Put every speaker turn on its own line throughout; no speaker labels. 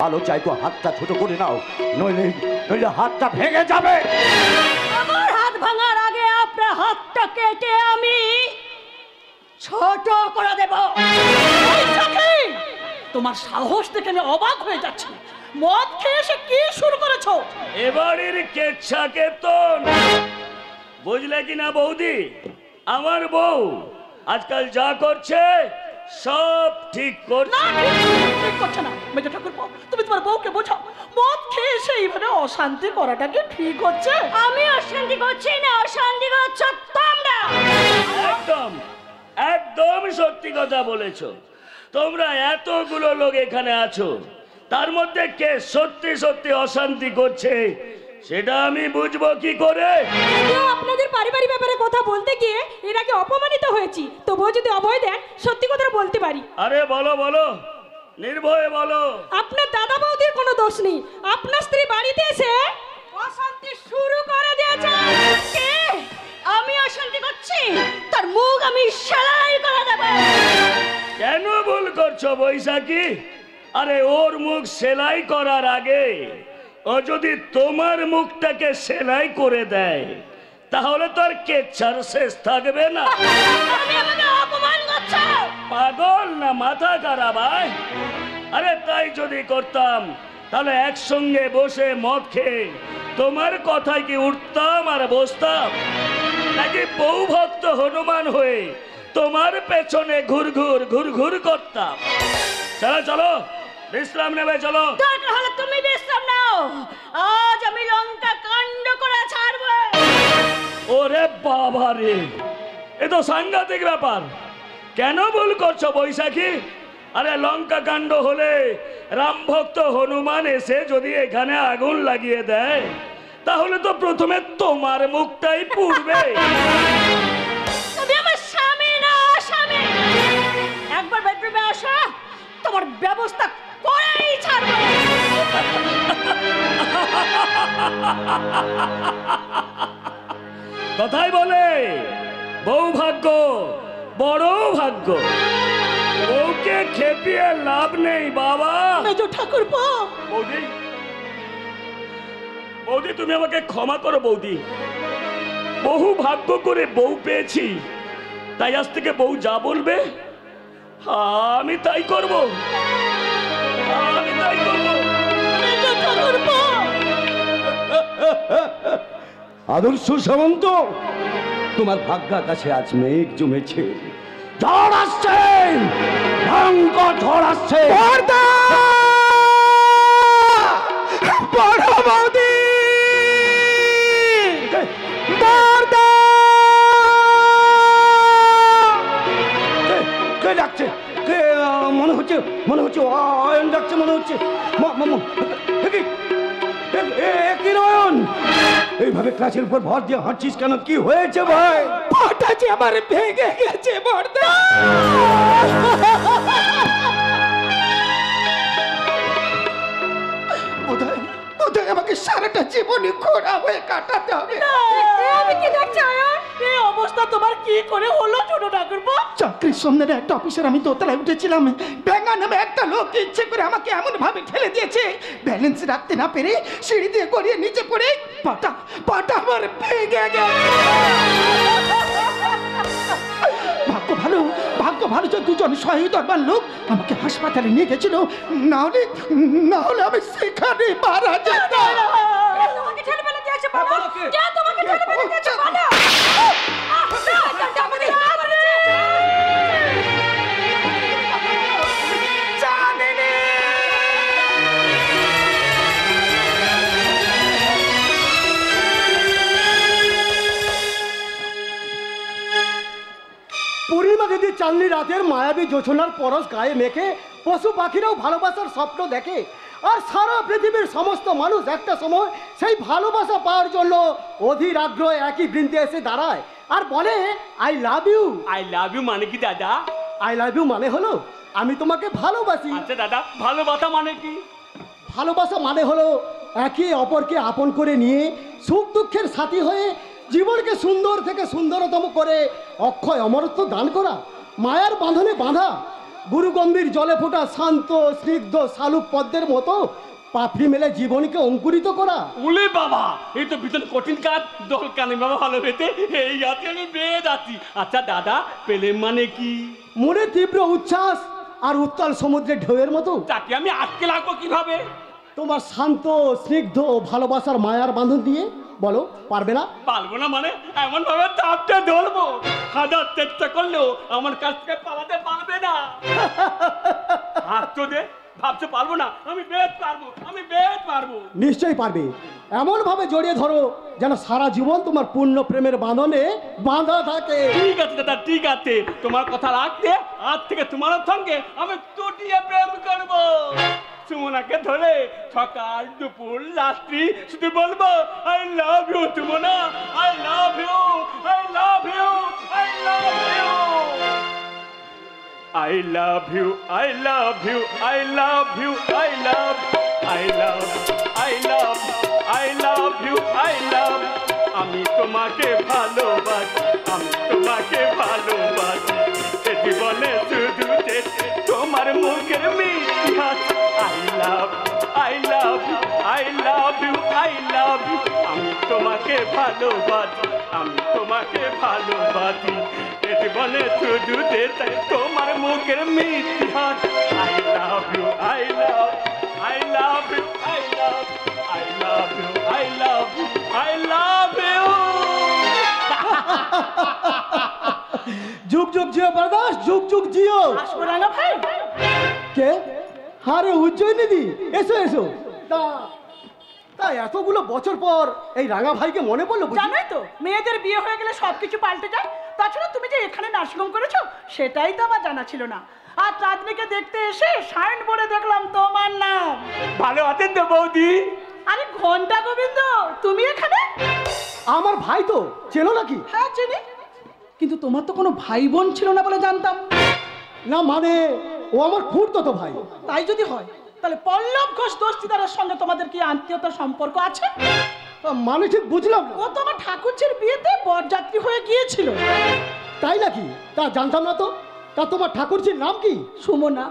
ভালো চাই তো হাতটা ছোট করে নাও, নইলে নইলে হাতটা ভেঙে যাবে।
আমার হাত ভাঙার আগে আপনার হাতটা কেটে আমি ছোট করে দেব।
তোমার সাহস দেখে আমি অবাক হয়ে যাচ্ছি। মদ খেয়ে এসে কি শুরু করেছো?
এবারের কেচ্ছাকে তো বুঝলে কি না বৌদি, আমার বউ আজকাল যা করছে সব ঠিক করছে।
ঠিক করছে না মেজো ঠাকুরপো, তুমি তোমার বউকে বোঝাও। মদ খেয়ে এসে এইভাবে অশান্তি করাটা কি ঠিক হচ্ছে?
আমি অশান্তি করছি না, অশান্তি করছো তোমরা।
একদম একদম সত্যি কথা বলেছো। তোমরা এতগুলো লোক এখানে আছো, তার মধ্যে কে সত্যি সত্যি অশান্তি করছে সেটা আমি বুঝবো কি করে?
আপনাদের পারিবারিক ব্যাপারে কথা বলতে গিয়ে এর আগে অপমানিত হয়েছি, তবুও যদি অভয় দেন সত্যি কথাটা বলতে পারি।
আরে বলো বলো, নির্ভয়ে বলো।
আপনার দাদা বৌদির কোনো দোষ নেই, আপনার স্ত্রী বাড়িতে এসে অশান্তি শুরু করে দিয়েছে। কে? আমি অশান্তি করছি, তার মুখ আমি সেলাই করে দেব।
কেন ভুল করছো বৈশাখী? আরে ওর মুখ সেলাই করার আগে ও যদি তোমার মুখটাকে সেলাই করে দেয় তাহলে তোর কেচ্ছার শেষ থাকবে না।
তুমি আমাকে অপমান করছো।
পাগল না মাথা খারাপ? আরে তাই যদি করতাম তাহলে একসঙ্গে বসে মদ খেয়ে তোমার কথায় কি উঠতাম আর বসতাম, নাকি বউ ভক্ত হনুমান হয়ে তোমার পেছনে ঘুরঘুর ঘুরঘুর করতাম? চলো চলো বিশ্রাম নেবে, চলো।
দরকার হলে তুমি বিশ্রাম নাও, আজ আমি লঙ্কা কাণ্ড করে ছাড়বো।
ওরে বাবা রে, এ তো সাংঘাতিক ব্যাপার। কেন ভুল করছো বৈশাখী? আরে লঙ্কা কাণ্ড হলে রাম ভক্ত হনুমান এসে যদি এখানে আগুন লাগিয়ে দেয় তাহলে তো প্রথমে তোমার মুখটাই পুড়বে।
তুমি আমার স্বামী না আসামি। একবার বেডরুমে আসো, তোমার ব্যবস্থা করেই ছাড়বো।
কথাই বলে বউ ভাগ্য বড় ভাগ্য, বউকে খেপিয়ে লাভ নেই বাবা।
মেজো ঠাকুরপো,
বৌদি, বৌদি তুমি আমাকে ক্ষমা করো বৌদি। বহু ভাগ্য করে বউ পেয়েছি, তাই আজ থেকে বউ যা বলবে আমি তাই করব, আমি তাই করব।
মেজো ঠাকুরপো।
আদর্শ সামন্ত, তোমার ভাগ্যার কাছে আজ মেঘ জমেছে, ঝড় আসছে, ভয়ঙ্কর ঝড় আসছে। বড় বৌদি, কে ডাকছে? কে? মনে হচ্ছে অয়ন ডাকছে, মনে হচ্ছে। কি নয়ন, এইভাবে ক্লাসের উপর ভর দিয়ে হাঁটছিস কেন? কি হয়েছে ভাই?
পাটা যে আমার ভেঙে গেছে বর্দা। বোধহয় আমাকে সারাটা জীবনে খোঁড়া হয়ে কাটাতে হবে।
আমি কি দেখছি আয়ন?
এই অবস্থা তোমার কি করে হলো ছোট ঠাকুরপো?
চাকরির সন্ধানে একটা অফিসার আমি দোতলায় উঠেছিলাম, ব্যাঙা নামে একটা লোক ইচ্ছে করে আমাকে এমন ভাবে ঠেলে দিয়েছে, ব্যালেন্স রাখতে না পেরে সিঁড়ি দিয়ে গড়িয়ে নিচে পড়ে পাটা আমার ভেঙে গেছে। ভাগ্য ভালো যে দুজন সহৃদয়বান লোক আমাকে হাসপাতালে নিয়ে গেছিল, না হলে আমি সেখানে মারা যেতাম।
তোমাকে ঠেলে ফেলে দিয়েছে বলো? কে তোমাকে ঠেলে ফেলে দিয়েছে বলো?
পূর্ণিমা যদি চাঁদনি রাতের মায়াবী জোছনার পরশ গায়ে মেখে পশু পাখিরাও ভালোবাসার স্বপ্ন দেখে, আর সারা পৃথিবীর সমস্ত মানুষ একটা সময় সেই ভালোবাসা পাওয়ার জন্য অধীর আগ্রহ একই বৃন্দে এসে দাঁড়ায় আর বলে I love you.
I love you মানে কি দাদা?
আই লাভ ইউ মানে হলো আমি তোমাকে ভালোবাসি।
আচ্ছা দাদা, ভালোবাসা মানে কি?
ভালোবাসা মানে হলো একে অপরকে আপন করে নিয়ে সুখ দুঃখের সাথী হয়ে জীবনকে সুন্দর থেকে সুন্দরতম করে অক্ষয় অমরত্ব দান করা, মায়ার বাঁধনে বাঁধা, গুরু গম্ভীর জলে ফোটা শান্ত স্নিগ্ধ শালুক পদ্মের মতো পাপড়ি মেলে জীবনকে অঙ্কুরিত করা।
উলে বাবা, এই তো ভীষণ কঠিন কাজ। দরকারি বাবা ভালো পেতে এই আছে আমি পেয়ে যাচ্ছি। আচ্ছা দাদা, প্রেম মানে কি?
মনে তীব্র উচ্ছ্বাস আর উত্তাল সমুদ্রের ঢেউয়ের মতো।
তাকে আমি আটকে রাখবো কিভাবে?
তোমার শান্ত স্নিগ্ধ ভালোবাসার মায়ার বাঁধন দিয়ে। বলো, পারবে না?
পারবো না মানে এমন ভাবে চাপতে ধরবো, হাজার চেষ্টা করলেও আমার কাছ থেকে পালাতে পারবে না। হাত তো দে, ভাবছো পারবো না? আমি বেশ পারবো, আমি বেশ পারবো।
নিশ্চয়ই পারবে। এমন ভাবে জড়িয়ে ধরো যেন সারা জীবন তোমার পূর্ণ প্রেমের বাঁধনে বাঁধা থাকে।
ঠিক আছে দাদা, ঠিক আছে, তোমার কথা রাখতে আজ থেকে তোমার সঙ্গে আমি চটিয়ে প্রেম করবো। সুমনাকে ধরে সকাল দুপুর রাত্রি শুধু বলবো I love you Sumana, I love you, I love you, I love you, I love you, I love you, I love you, I love, I love, I love, I love you, I love. আমি তোমাকে ভালোবাসি, আমি তোমাকে ভালোবাসি, এ জীবনে শুধু তোমার মুখের মিষ্টি হাসি। I love, I love, I love you, I love you. আমি তোমাকে ভালোবাসি, আমি তোমাকে ভালোবাসি, এ জীবনে শুধু তোমার মুখের মিষ্টি হাসি। I love you, I love, I love you, I love, I love you, I love, I love you.
যুগ যুগ জিও বরদাস, যুগ যুগ জিও।
আসবো রাঙা ভাই।
কে? আরে উজ্জয়িনীদি, এসো এসো। তা এতগুলো বছর পর এই রাঙা ভাইকে মনে পড়লো বুঝি?
জানোই তো, মেয়েদের বিয়ে হয়ে গেলে সবকিছু পাল্টে যায়। তাছাড়া তুমি যে এখানে নার্সিংহোম করেছো সেটাই তো আমার জানা ছিল না। আর চাঁদনিকে দেখতে এসে সাইন বোর্ডে দেখলাম তোমার নাম।
ভালো আছেন তো বৌদি?
আরে ঘন্টা গোবিন্দ, তুমি এখানে?
আমার ভাই তো, চেনো নাকি?
হ্যাঁ চিনি, কিন্তু তোমার তো কোনো ভাই বোন ছিল না বলে জানতাম।
না মানে ও আমার খুড়তো ভাই।
তাই যদি হয় তাহলে পল্লব ঘোষ দস্তিদারের সঙ্গে তোমাদের কি আত্মীয়তার সম্পর্ক আছে?
মানে ঠিক বুঝলাম না।
ও তো আমার ঠাকুরজির বিয়েতে বরযাত্রী হয়ে গিয়েছিল।
তাই নাকি? তা জানতাম না তো। তা তোমার ঠাকুরজির নাম কি?
সুমনা,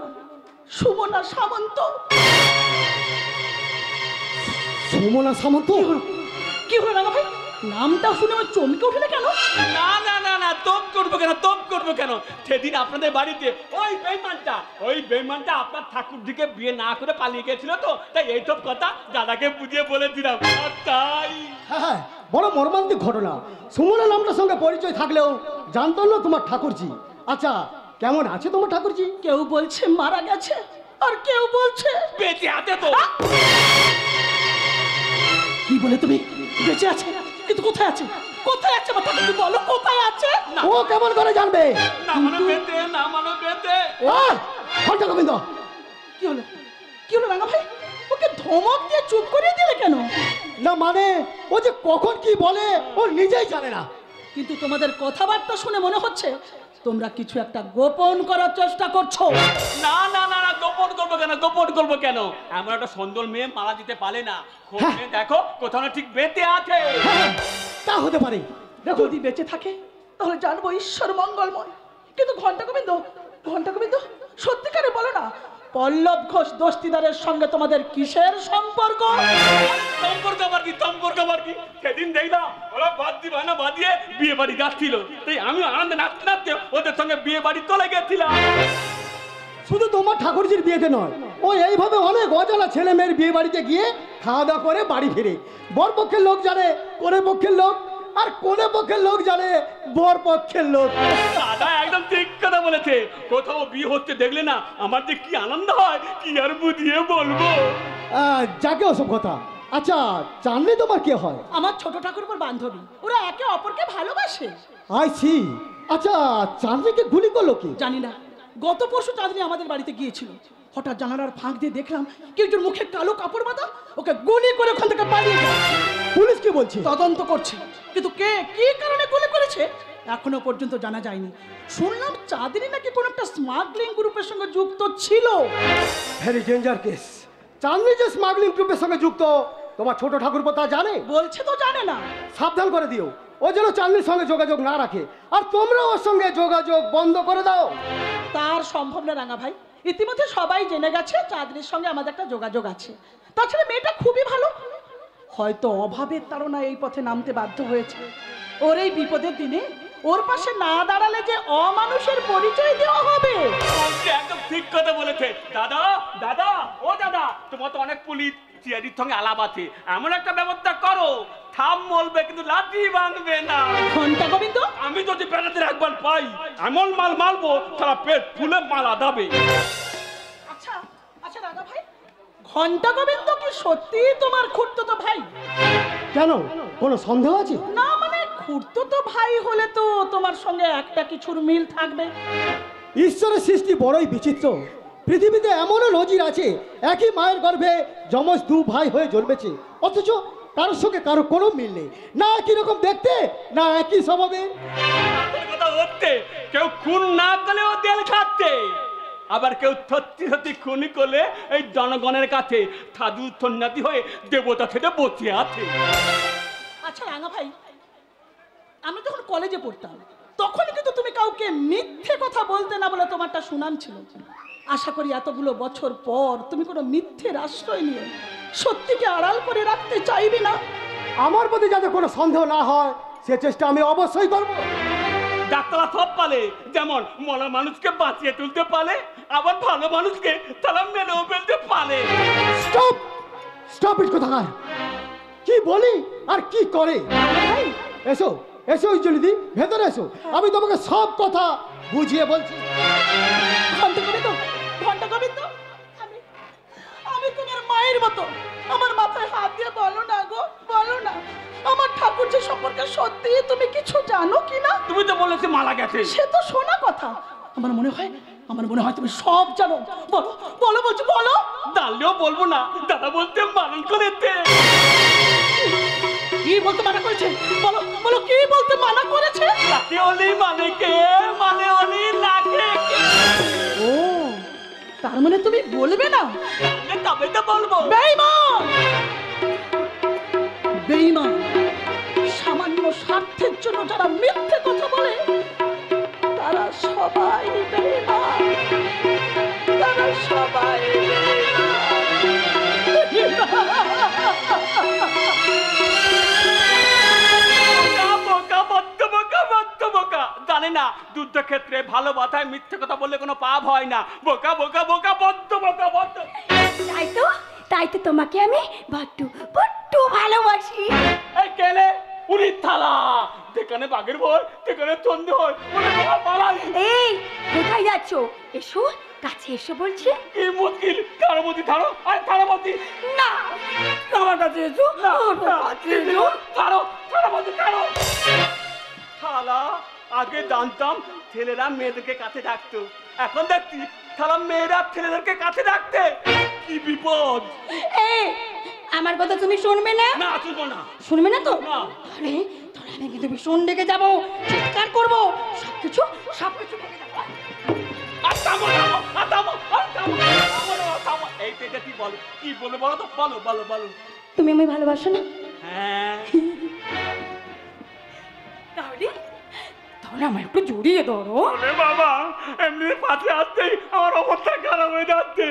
সুমনা সামন্ত।
সুমনা সামন্ত?
কি হলো রাঙা ভাই, নামটা শুনে আমার চমকে উঠলে কেন?
না না না না, তোপ করবো কেন, তোপ করবো কেন? সেদিন আপনাদের বাড়িতে ওই বেইমানটা আপনার ঠাকুরজিকে বিয়ে না করে পালিয়ে গেছিল তো, তাই এইসব কথা দাদাকে বুঝিয়ে বলেছিলাম। আর তাই
হ্যাঁ, বড় মর্মান্তিক ঘটনা। সুমনা নামটার সঙ্গে পরিচয় থাকলেও জানতাম না তোমার ঠাকুরজি। আচ্ছা, কেমন আছে তোমার ঠাকুরজি?
কেউ বলছে মারা গেছে, আর কেউ বলছে
বেঁচে আছে তো।
কি বলে তুমি? বেঁচে আছে? কিন্তু কোথায় আছে? কোথায় আছে মাথা তুমি বলো, কোথায় আছে?
ও কেমন করে জানবে?
না মানে বেঁচে, না মানে বেঁচে।
ঘন্টা গোবিন্দ,
কি হলো, কি হলো রাঙা ভাই? ওকে ধমক দিয়ে চুপ করিয়ে দিলে কেন?
না মানে ও যে কখন কি বলে ও নিজেই জানে না।
কিন্তু তোমাদের কথাবার্তা শুনে মনে হচ্ছে তোমরা কিছু একটা গোপন করার চেষ্টা করছো।
না না না না, গোপন করবো কেন, গোপন করবো কেন? এমন একটা সুন্দর মেয়ে মারা যেতে পারে না। খোঁজে দেখো কোথাও না ঠিক বেঁচে আছে।
হ্যাঁ, তা হতে পারে। দেখো,
যদি বেঁচে থাকে তাহলে জানবো ঈশ্বর মঙ্গলময়। কিন্তু ঘন্টা গোবিন্দ, ঘন্টা গোবিন্দ, সত্যিকারে বলো না, পল্লব ঘোষ দস্তিদারের সঙ্গে তোমাদের কিসের সম্পর্ক?
সম্পর্ক আবার কি, সম্পর্ক আবার কি? সেদিন দেখলাম ওরা বাদিয়ে বিয়ে বাড়ি যাচ্ছিল, তাই আমি আনন্দে নাচতে নাচতে ওদের সঙ্গে বিয়ে বাড়ি চলে গেছিলাম।
শুধু তোমার ঠাকুরজির বিয়েতে নয়, ও এইভাবে অনেক অজানা ছেলে মেয়ের বিয়ে বাড়িতে গিয়ে খাওয়া দাওয়া করে বাড়ি ফিরে। বর পক্ষের লোক জানে কোনে পক্ষের লোক, আর কোনে পক্ষের লোক জানে বর পক্ষের লোক।
দাদা একদম ঠিক কথা বলেছে। কোথাও বিয়ে হচ্ছে দেখলে না আমার যে কি আনন্দ হয়, কি আর বুঝিয়ে বলবো।
যাকে ওসব কথা। আচ্ছা, জানলে তোমার কে হয়?
আমার ছোট ঠাকুরপোর বান্ধবী, ওরা একে অপরকে ভালোবাসে।
I see. আচ্ছা, চাঁদনিকে গুলি করলো কি?
জানি না, গত পরশু চাঁদনি আমাদের বাড়িতে গিয়েছিল। হঠাৎ জানালার ফাঁক দিয়ে দেখলাম কেউ একজন মুখে কালো কাপড় বাঁধা, ওকে গুলি করে ওখান থেকে পালিয়ে যায়।
পুলিশ কি বলছে?
তদন্ত করছে, কিন্তু কে কি কারণে গুলি করেছে এখনো পর্যন্ত জানা যায়নি। শুনলাম চাঁদনি নাকি কোনো একটা স্মাগলিং গ্রুপের সঙ্গে যুক্ত ছিল।
Very danger case. চাঁদনি যে স্মাগলিং গ্রুপের সঙ্গে যুক্ত তোমার ছোট ঠাকুরপো তা জানে?
বলছে তো জানে না।
সাবধান করে দিও, ও যেন চাঁদনির সঙ্গে যোগাযোগ না রাখে, আর তোমরা ওর সঙ্গে যোগাযোগ বন্ধ করে দাও।
তার সম্ভব না রাঙা ভাই। ইতিমধ্যে সবাই জেনে গেছে চাঁদনির সঙ্গে আমাদের একটা যোগাযোগ আছে। তাছাড়া মেয়েটা খুবই ভালো, হয়তো অভাবের তাড়নায় এই পথে নামতে বাধ্য হয়েছে। ওর এই বিপদের দিনে ওর পাশে না দাঁড়ালে যে অমানুষের পরিচয় দেওয়া হবে।
একদম ঠিক কথা বলেছে। দাদা দাদা ও দাদা, তোমার তো অনেক পুলিশ চিয়ারির সঙ্গে আলাপ আছে, এমন একটা ব্যবস্থা করো থাম বলবে কিন্তু লাঠি ভাঙবে না।
ঘন্টা গোবিন্দ,
আমি যদি পেটাতে একবার পাই এমন মাল মারবো তারা পেট ফুলে মালা দাবে।
আচ্ছা আচ্ছা রাঙা ভাই, ঘন্টা গোবিন্দ কি সত্যি তোমার খুড়তুতো ভাই?
কেন, কোনো সন্দেহ আছে?
না মানে খুড়তুতো ভাই হলে তো তোমার সঙ্গে একটা কিছুর মিল থাকবে।
ঈশ্বরের সৃষ্টি বড়ই বিচিত্র। পৃথিবীতে এমনও নজির আছে একই মায়ের গর্ভে যমজ দু ভাই হয়ে জন্মেছে, অথচ কারোর সঙ্গে কারো কোনো মিল নেই, না একই রকম দেখতে না একই স্বভাবে।
কথা হচ্ছে কেউ খুন না করলেও তেল খাচ্ছে, আবার কেউ সত্যি সত্যি খুনি করলে এই জনগণের কাছে সাধু সন্ন্যাসী হয়ে দেবতা থেকে বসে আছে।
আচ্ছা রাঙা ভাই, আমরা যখন কলেজে পড়তাম তখন কিন্তু তুমি কাউকে মিথ্যে কথা বলতে না বলে তোমারটা সুনাম ছিল। আশা করি এতগুলো বছর পর তুমি কোনো মিথ্যের আশ্রয় নিয়ে সত্যিকে আড়াল করে রাখতে চাইবে না।
আমার প্রতি যাতে কোনো সন্দেহ না হয় সে চেষ্টা আমি অবশ্যই করব।
ডাক্তাররা সব পালে, যেমন মরা মানুষকে বাঁচিয়ে তুলতে পারে, আবার ভালো মানুষকে তারা মেরেও ফেলতে পারে।
স্টপ স্টপ ইট কোথাকার, কি বলি আর কি করে। এসো এসো ইজলিদি, ভেতরে এসো, আমি তোমাকে সব কথা বুঝিয়ে বলছি।
ঘন্টা গোবিন্দ, ঘন্টা গোবিন্দ, আমি তোমার মায়ের মতো, আমার মাথায় হাত দিয়ে বলো না গো, বলো না আমার ঠাকুর যে সম্পর্কে সত্যি তুমি কিছু জানো কি না?
তুমি তো বলেছো মারা গেছে।
সে তো শোনা কথা, আমার মনে হয় তুমি সব জানো। বলো বলো বলছো, বলো।
জানলেও বলবো না, দাদা বলতে মারণ করেছে।
কি বলতে মানা করেছে? বলো বলো, কি বলতে মানা করেছে?
লাকে অলি মানে কে, মানে অলি লাকে কে।
ও, তার মানে তুমি বলবে না?
তবে তো বলবো।
বেঈমান, বেঈমান, সামান্য স্বার্থের জন্য যারা মিথ্যে কথা বলে তারা সবাই বেঈমান, তারা সবাই
জানি না যুদ্ধক্ষেত্রে ভালো কথায় মিথ্যে কথা বললে কোনো পাপ হয় না। বোকা বোকা বোকা বদ্ধ বোকা বদ্ধ।
তাই তো তোমাকে আমি বড্ড বড্ড ভালোবাসি।
এই কেলে উনি থালা, যেখানে বাঘের ভয় সেখানে তন্দি হয়।
এই কোথায় যাচ্ছ? এসো কাছে এসো বলছি।
কি মুশকিল, থারামতি থারো, আর থারামতি
না, আমার কাছে এসো, আমার কাছে এসো।
থারো, থারামতি থারো। থালা, আগে জানতাম ছেলেরা মেয়েদেরকে কাছে ডাকতো, এখন দেখছি থালা মেয়েরা ছেলেদেরকে কাছে ডাকতে। কি বিপদ!
এই আমার কথা তুমি শুনবে না?
না শুনবো না।
শুনবে না তো?
না।
আরে তোরা আমি কিন্তু ভীষণ রেগে যাবো, চিৎকার করবো, সবকিছু রেগে যাবো।
আর থামো থামো, আর থামো, আর থামো, থামো না, থামো। এই থেকে কি বলো, কি বলে বলো তো, বলো বলো বলো।
তুমি আমায় ভালোবাসো না?
হ্যাঁ।
তাহলে আমার একটু জড়িয়ে ধরো।
ওরে বাবা, এমনি পাশে আসতেই আমার অবস্থা খারাপ হয়ে যাচ্ছে,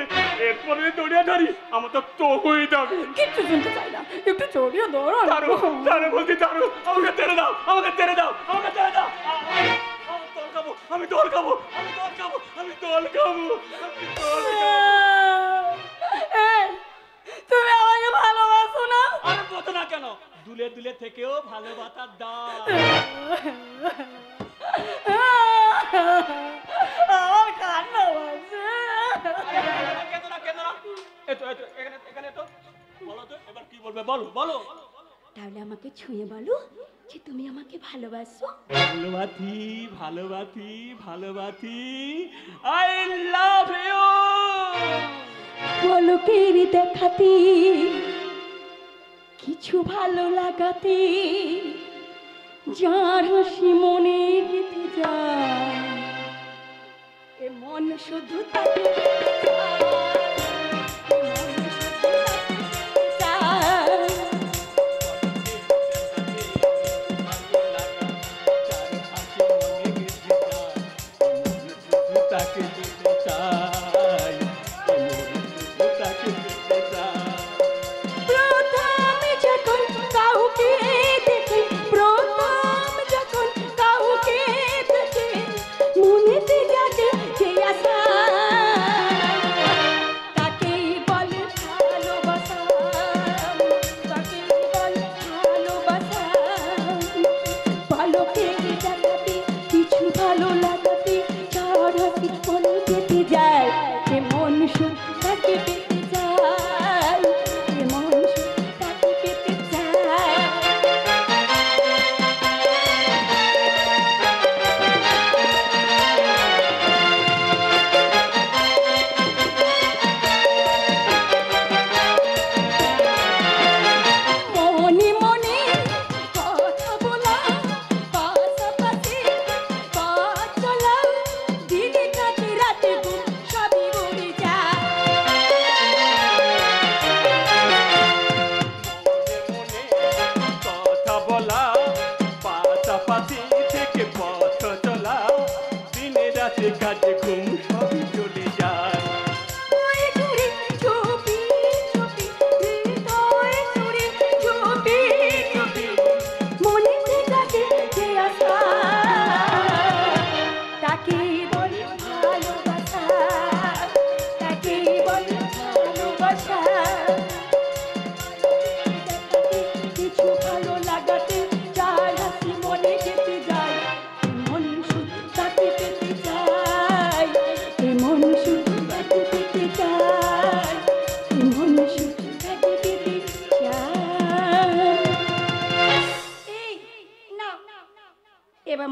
এরপরে দড়িয়ে ধরি আমার তো হয়ে যাবে।
কিচ্ছু শুনতে চাই না, একটু জড়িয়ে ধরো।
দাঁড়ো দাঁড়ো বলছি, দাঁড়ো, আমাকে ছেড়ে দাও, আমাকে ছেড়ে দাও, আমাকে ছেড়ে দাও। আমি দোল খাবো, আমি দোল খাবো, আমি দোল খাবো, আমি দোল খাবো।
তুমি আমাকে ভালোবাসো না?
আরে বোঝো না কেন, দুলে দুলে থেকেও ভালোবাসার দাম।
আমার কান্না পাচ্ছে।
কেন না কেন না, এতো এতো এখানে এখানে তো বলো তো, এবার কি বলবে, বলো বলো।
তাহলে আমাকে ছুঁয়ে বলো যে তুমি আমাকে ভালোবাসো।
ভালোবাসি ভালোবাসি ভালোবাসি, আই লাভ ইউ।
পলকের দেখাতে কিছু ভালো লাগাতে, যার হাসি মনে গেঁথে যায়, এ মন শুধু তাকে
তাকে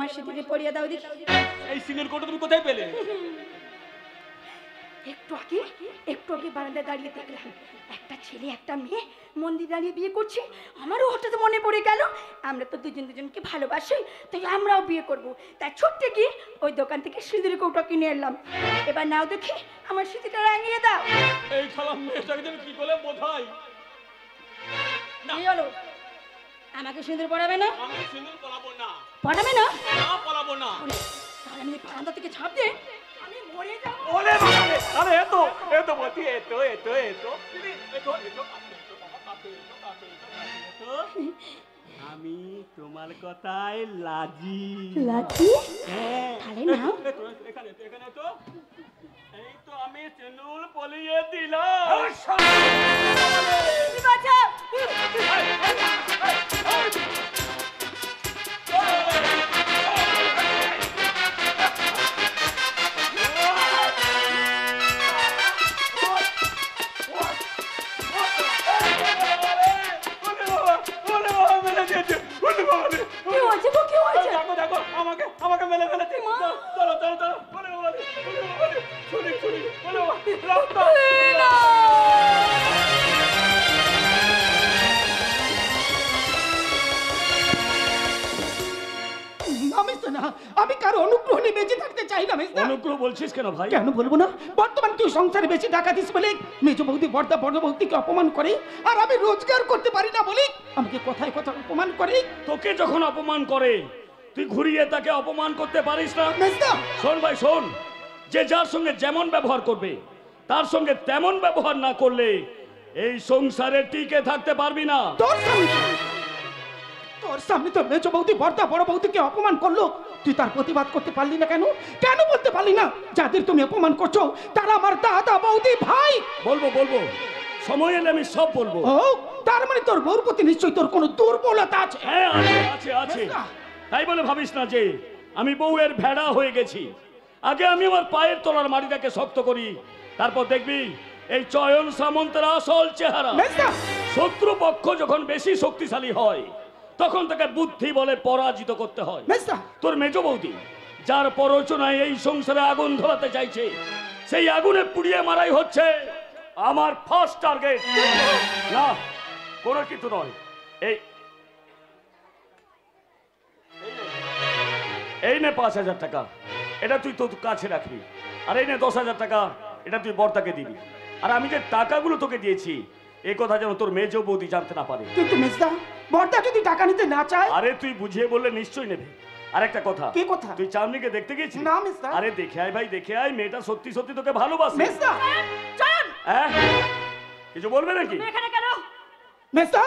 আমার সিঁদুরে পরিয়ে দাও দেখি।
এই সিঁদুর কোটা তুমি কোথায় পেলে?
একটু আগে বারান্দায় দাঁড়িয়ে দেখলাম একটা ছেলে একটা মেয়ে মন্দির দাঁড়িয়ে বিয়ে করছে। আমারও হঠাৎ মনে পড়ে গেল আমরা তো দুজন দুজনকে ভালোবাসি, তাই আমরাও বিয়ে করব। তাই ছুটতে গিয়ে ওই দোকান থেকে সিঁদুরের কৌটা কিনে এলাম। এবার নাও দেখি আমার সিঁদুরটা রাঙিয়ে দাও।
এই খালাম মেয়েটাকে তুমি কি করে বোঝাই?
কি হলো? আমাকে সিঁদুর পরাবে না?
আমি সিঁদুর পরাবো না।
পরাবে না?
না পরাবো না।
তাহলে আমি বারান্দা থেকে ঝাঁপ দিয়ে আমি মরে যাব।
ওরে বাবা রে, আরে এতো বলতি এতো আমি তোমার কথায় লাজি।
হ্যাঁ তাহলে না
এখানে তো এই তো আমি সিঁদুর পরিয়ে দিলাম।
বাঁচাও।
দেখো আমাকে মেলে ফেলেছে। চলো
আমি কারো অনুগ্রহ নিয়ে বেঁচে থাকতে চাই না মিস্টার।
অনুগ্রহ বলছিস কেন ভাই?
কেন বলবো না? বর্তমান তুই সংসারে বেশি টাকা দিস বলে মেজ বৌদি বড়দা বড় বৌদিকে অপমান করে, আর আমি রোজগার করতে পারি না বলে আমাকে কথায় কথা অপমান করে।
তোকে যখন অপমান করে তুই ঘুরিয়ে তাকে অপমান করতে পারিস না?
মিস্টার
শোন ভাই শোন, যে যার সঙ্গে যেমন ব্যবহার করবে তার সঙ্গে তেমন ব্যবহার না করলে এই সংসারে টিকে থাকতে পারবি না।
তোর সামনে তো মেজ বৌদি বড়দা বড় বৌদিকে অপমান করলো, তুই তার প্রতিবাদ করতে পারলি না কেন? কেন বলতে পারলি না যাদের তুমি অপমান করছো তারা আমার দাদা বৌদি ভাই?
বলবো সময় এলে আমি সব বলবো।
ও তার মানে তোর বউর প্রতি নিশ্চয়ই তোর কোনো দুর্বলতা আছে।
হ্যাঁ আছে। তাই বলে ভাবিস না যে আমি বউয়ের ভেড়া হয়ে গেছি। আগে আমি আমার পায়ের তলার মাটিটাকে শক্ত করি, তারপর দেখবি এই চয়ন সামন্তের আসল চেহারা। শত্রু পক্ষ যখন বেশি শক্তিশালী হয় তখন তাকে বুদ্ধি বলে পরাজিত করতে হয়। তোর মেজ বৌদি যার প্ররোচনায় এই সংসারে আগুন ধরাতে চাইছে, সেই আগুনে পুড়িয়ে মারাই হচ্ছে আমার ফার্স্ট টার্গেট। না কোনো কিছু নয়, এই নে 5,000 টাকা, এটা তুই তোর কাছে রাখবি। আর এই নে 10,000 টাকা, এটা তুই বর্দাকে দিবি। আর আমি যে টাকাগুলো তোকে দিয়েছি এই কথা যেন তোর মেজ বৌদি জানতে না পারে।
কিন্তু মেজদা বর্দা যদি টাকা নিতে না চায়?
আরে তুই বুঝিয়ে বললে নিশ্চয়ই নেবে। আরেকটা কথা,
কি কথা?
তুই চাঁদনিকে দেখতে গেছিস?
না মিস্টার।
আরে দেখে আয় ভাই, দেখে আয়, মেয়েটা সত্যি সত্যি তোকে ভালোবাসে।
মেজদা
চল।
হ্যাঁ কিছু বলবে নাকি?
তুমি এখানে কেন?
মেজদা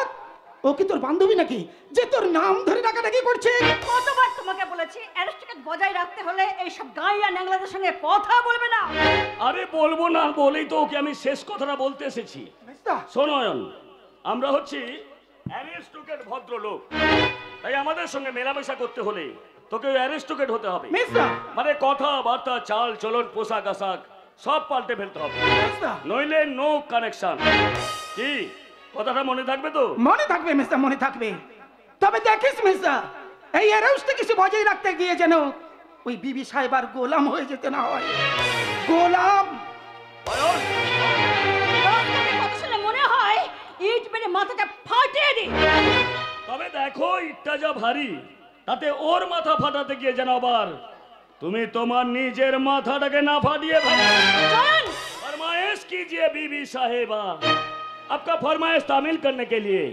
ও কি তোর বান্ধবী নাকি যে তোর নাম ধরে ডাকাডাকি করছে?
কতবার তোমাকে বলেছি অ্যারিস্ট্যাটিক বজায় রাখতে হলে এইসব গাইয়া ন্যাংলাদের সঙ্গে কথা বলবে না।
আরে বলবো না বলেই তো ওকে আমি শেষ কথাটা বলতে এসেছি।
মেজদা
শোনয়ন, আমরা হচ্ছি অ্যারিস্টোক্রেট ভদ্রলোক, তাই আমাদের সঙ্গে মেলামেশা করতে হলে তোকে অ্যারিস্টোক্রেট হতে হবে।
মেজদা
মানে কথাবার্তা, চাল চলন, পোশাক আশাক সব পাল্টে ফেলতে হবে,
মেজদা
নইলে নো কানেকশন। কি কথাটা মনে থাকবে তো?
মনে থাকবে মেজদা, মনে থাকবে। তবে দেখিস মেজদা এই অ্যারেস্টে কিছু বজায় রাখতে গিয়ে যেন ওই বিবি সাহেব আর গোলাম হয়ে যেতে না হয়। গোলাম
অয়ন,
কথা শুনে মনে হয় ইট মেরে মাথাটা ফাটিয়ে দিই।
তবে দেখো ইটটা যা ভারী, তাতে ওর মাথা ফাটাতে গিয়ে যেন আবার তুমি তোমার নিজের মাথাটাকে না फाड़िए
चल
फरमाइश कीजिए बीबी साहेबा, आपका फरमाइश तामील करने के लिए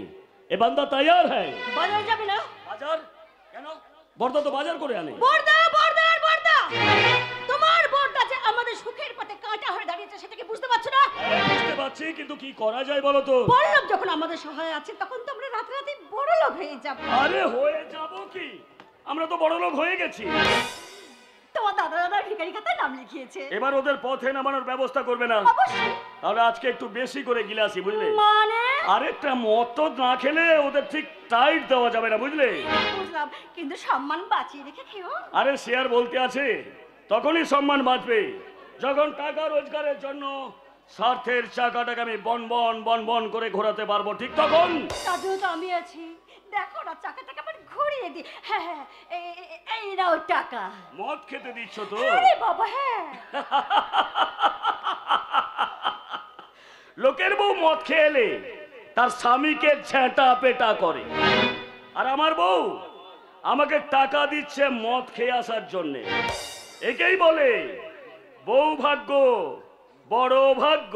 ये बंदा तैयार है।
বাজার যাবে না?
বাজার কেন? বর্দা তো বাজার করে আনে।
বর্দা বর্দা আর বর্দা, তোমার বর্দা যে আমাদের সুখের পথে কাঁটা হয়ে দাঁড়িয়েছে সেটা কি বুঝতে পারছো না?
বুঝতে পারছি, কিন্তু কি করা যায় বলো তো?
বড়লোক যখন আমাদের সহায় আছে তখন তো আমরা রাতারাতি বড়লোক হয়ে যাব।
আরে হয়ে যাব কি, আমরা তো বড় লোক হয়ে গেছি।
তোমার দাদা দাদা ভিখারি খাতায় নাম লিখিয়েছে।
এবার ওদের পথে নামানোর ব্যবস্থা করবে না?
অবশ্যই।
তাহলে আজকে একটু বেশি করে গিলাসি, বুঝলে?
মানে
আরেকটা মদ তো না খেলে ওদের ঠিক টাইট দেওয়া যাবে না, বুঝলে?
বুঝলাম, কিন্তু সম্মান বাঁচিয়ে রেখে খেও।
আরে শেয়ার বলতে আছে, তখনই সম্মান বাঁচবে যখন টাকা রোজগারের জন্য স্বার্থের চাকাটাকে আমি বন বন করে ঘোরাতে পারবো, ঠিক তখন।
তাতেও তো আমি আছি, দেখো না চাকাটাকে আমার ঘুরে করিয়ে দি। হ্যাঁ হ্যাঁ, এই নাও টাকা।
মদ খেতে দিচ্ছ তো?
আরে বাবা হ্যাঁ।
লোকের বউ মদ খেলে তার স্বামীকে ঝেঁটা পেটা করে, আর আমার বউ আমাকে টাকা দিচ্ছে মদ খেয়ে আসার জন্যে। একেই বলে বউ ভাগ্য, বড় ভাগ্য।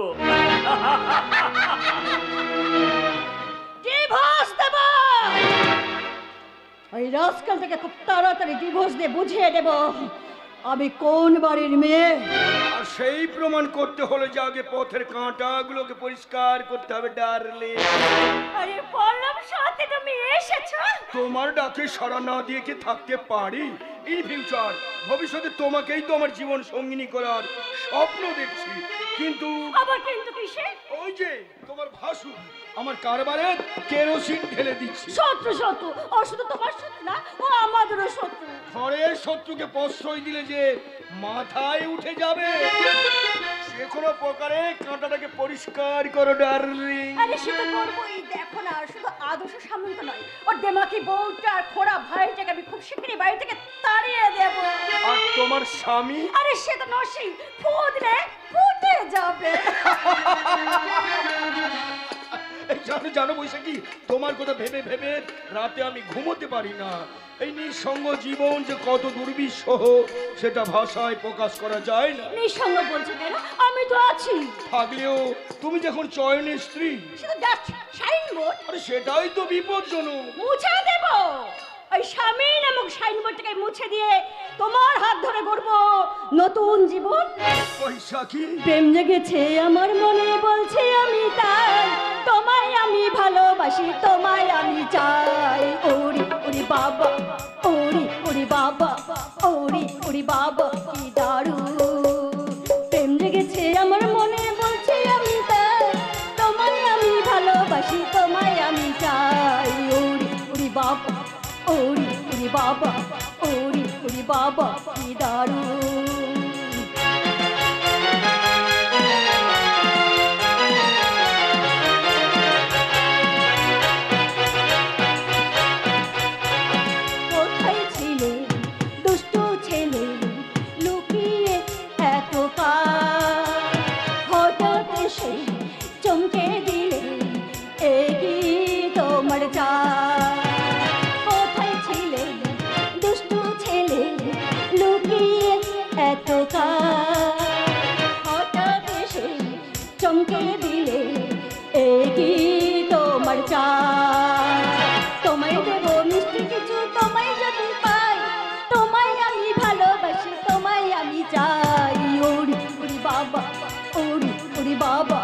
ডিভোর্স দেব। ওই রাস্কাল থেকে খুব তাড়াতাড়ি ডিভোর্স দিয়ে বুঝিয়ে দেব আমি কোন বাড়ির মেয়ে।
আর সেই প্রমাণ করতে হলে যে আগে পথের কাঁটাগুলোকে পরিষ্কার করতে হবে ডার্লিং।
আরে পল্লব সাথে তুমি এসেছো?
তোমার ডাকে সাড়া না দিয়ে কি থাকতে পারি? ইন ফিউচার ভবিষ্যতে তোমাকেই তো আমার জীবন সঙ্গিনী করার স্বপ্ন দেখছি, কিন্তু
আবার কিন্তু কিসে?
ওই যে তোমার ভাসু আমার কারবারে কেরোসিন ঢেলে দিচ্ছে।
শত্রু শত্রু, ও শুধু তোমার শত্রু না, ও আমাদেরও শত্রু।
ঘরের শত্রুকে প্রশ্রয় দিলে যে মাথায় উঠে যাবে, সে কোনো প্রকারে কাঁটাটাকে পরিষ্কার করো ডার্লিং।
আরে সেটা করবোই, দেখো না শুধু আদর্শ সামন্ত নয়, ওর দেমাকি বউটা আর খোড়া ভাইটাকে আমি খুব শিগগিরই বাড়ি থেকে তাড়িয়ে দেব।
আর তোমার স্বামী?
আরে সে তো নসি, ফু দিলে ফুটে যাবে।
জানো জানো বৈশাখী, তোমার কথা ভেবে ভেবে রাতে আমি ঘুমোতে পারি না। এই নিঃসঙ্গ জীবন যে কত দুর্বিষহ সেটা ভাষায় প্রকাশ করা যায় না।
নিঃসঙ্গ বলছো কেন? আমি তো আছি।
থাকলেও তুমি যখন চয়নের স্ত্রী,
শুধু জাস্ট সাইনবোর্ড
আরে সেটাই তো বিপজ্জনক।
মুছে দেব। ওই স্বামী নামক সাইনবোর্ডটাকে মুছে দিয়ে তোমার হাত ধরে গড়ব নতুন জীবন।
বৈশাখী,
প্রেম জেগেছে আমার মনে, বলছি আমি তাই, তোমায় আমি ভালোবাসি, তোমায় আমি চাই। ওরি ওরি বাবা, ওরি ওরি বাবা, ওরি ওরি বাবা, কি দারুণ। প্রেম জেগেছে আমার মনে, বলছি আমি তাই, তোমায় আমি ভালোবাসি, তোমায় আমি চাই। ওরি ওরি বাবা, ওরি ওরি বাবা, ওরি ওরি বাবা, কি দারুণ। কোথায় ছিলে দুষ্টু ছেলে, লুকিয়ে এত কাল, হঠাৎ এসে চমকে দিলে, এগিয়ে তোমার চাল। কোথায় ছিলে দুষ্টু ছেলে, লুকিয়ে এত কাল, হঠাৎ এসে চমকে দিলে, এগিয়ে তোমার চাল। তোমায় দেবো মিষ্টি কিছু, তোমায় যদি পাই, তোমায় আমি ভালোবাসি, তোমায় আমি চাই। ওরি ওরি বাবা, ওরি ওরি বাবা,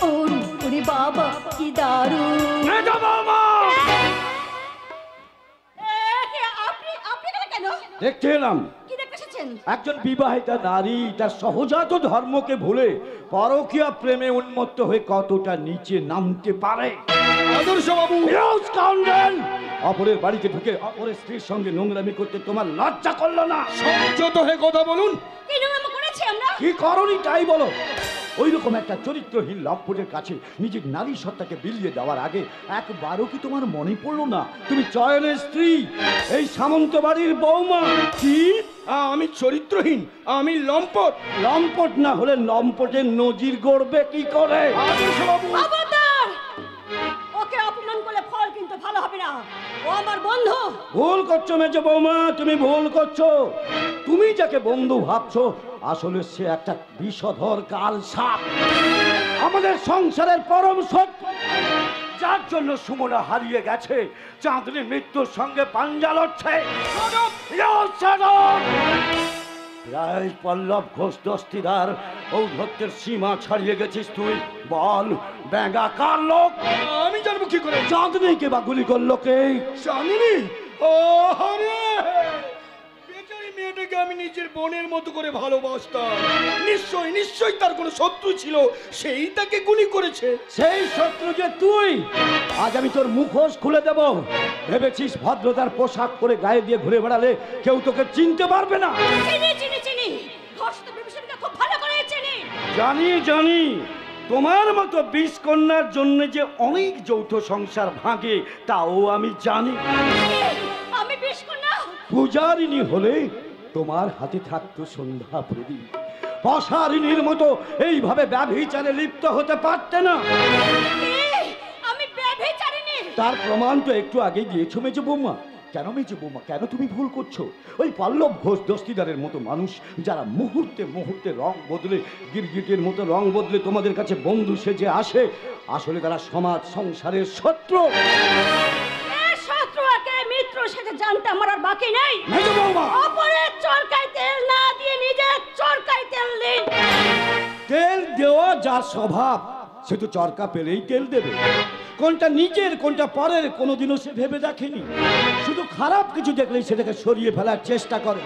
ওরি ওরি বাবা, কি দারুণ। আপনি এখানে কেন?
দেখতে এলাম
কি দেখতে এসেছেন?
একজন বিবাহিতা নারী তার সহজাত ধর্মকে ভুলে পরকীয়া প্রেমে উন্মত্ত হয়ে কতটা নিচে নামতে পারে। আদর্শ বাবু, অপরের বাড়িতে ঢুকে অপরের স্ত্রীর সঙ্গে নোংরামি করতে তোমার লজ্জা করলো না? সংযত হয়ে কথা বলুন।
কি নোংরামি করেছি আমরা?
কি করনি তাই বলো। ওই রকম একটা চরিত্রহীন লম্পটের কাছে নিজের নারী সত্তাকে বিলিয়ে দেওয়ার আগে একবারও কি তোমার মনে পড়লো না তুমি চয়নের স্ত্রী, এই সামন্ত বাড়ির বৌমা? কি আমি চরিত্রহীন? আমি লম্পট? লম্পট না হলে লম্পটের নজির গড়বে কি করে?
খবরদার! ওকে অপমান করলে ফল কিন্তু ভালো হবে না। ও আমার বন্ধু।
ভুল করছো মেজো বৌমা, তুমি ভুল করছো। তুমি যাকে বন্ধু ভাবছো আসলে সে একটা বিষধর কাল সাপ, আমাদের সংসারের পরম শত্রু, যার জন্য সুমনা হারিয়ে গেছে, চাঁদনি মৃত্যুর সঙ্গে পাঞ্জা লড়ছে। রায় পল্লব ঘোষ দস্তিদার ঔদ্ধত্যের সীমা ছাড়িয়ে গেছিস তুই। বল ব্যাঙা কার লোক? আমি জানবো কি করে? চাঁদনিকে বা গুলি করলো কে? চাঁদনি? ও রে, বেচারি মেয়েটাকে আমি নিজের বোনের মতো করে ভালোবাসতাম। নিশ্চয়ই নিশ্চয়ই তার কোনো শত্রু ছিল, সেই তাকে গুলি করেছে। সেই শত্রু যে তুই। আজ আমি তোর মুখোশ খুলে দেব। ভেবেছিস ভদ্রতার পোশাক পরে গায়ে দিয়ে ঘুরে বেড়ালে কেউ তোকে চিনতে পারবে না?
চিনি চিনি চিনি, ঘোষ তো বিভীষণকে খুব ভালো করে চিনি।
জানি জানি, তোমার মতো 20 কন্যার জন্য যে অনেক যৌথ সংসার ভাঙে তাও আমি জানি।
আমি বিষকন্যা।
পূজারিনী হলে তোমার হাতে থাকতো সন্ধ্যা প্রদীপ। অসারিনীর মতো এইভাবে ব্যভিচারে লিপ্ত হতে পারতে না।
আমি ব্যভিচারিণী।
তার প্রমাণ তো একটু আগে দিয়েছো মেজো বৌমা। কেন মেজো বৌমা, কেন তুমি ভুল করছো? ওই পল্লব ঘোষ দস্তিদারের মতো মানুষ যারা মুহূর্তে মুহূর্তে রং বদলে, গিরগিটের মতো রং বদলে তোমাদের কাছে বন্ধু সেজে আসে, আসলে তারা সমাজ সংসারের শত্রু।
শত্রুকে মিত্র সেজে জানতে আমার আর বাকি নেই।
মেজো বৌমা,
অপরের চরকায় তেল না দিয়ে নিজের চরকায় তেল দিন।
তেল দেওয়া যার স্বভাব, সে তো চরকা পেলেই তেল দেবে। কোনটা নিজের কোনটা পরের কোনোদিনও সে ভেবে দেখেনি। শুধু খারাপ কিছু দেখলেই সেটাকে সরিয়ে ফেলার চেষ্টা করে।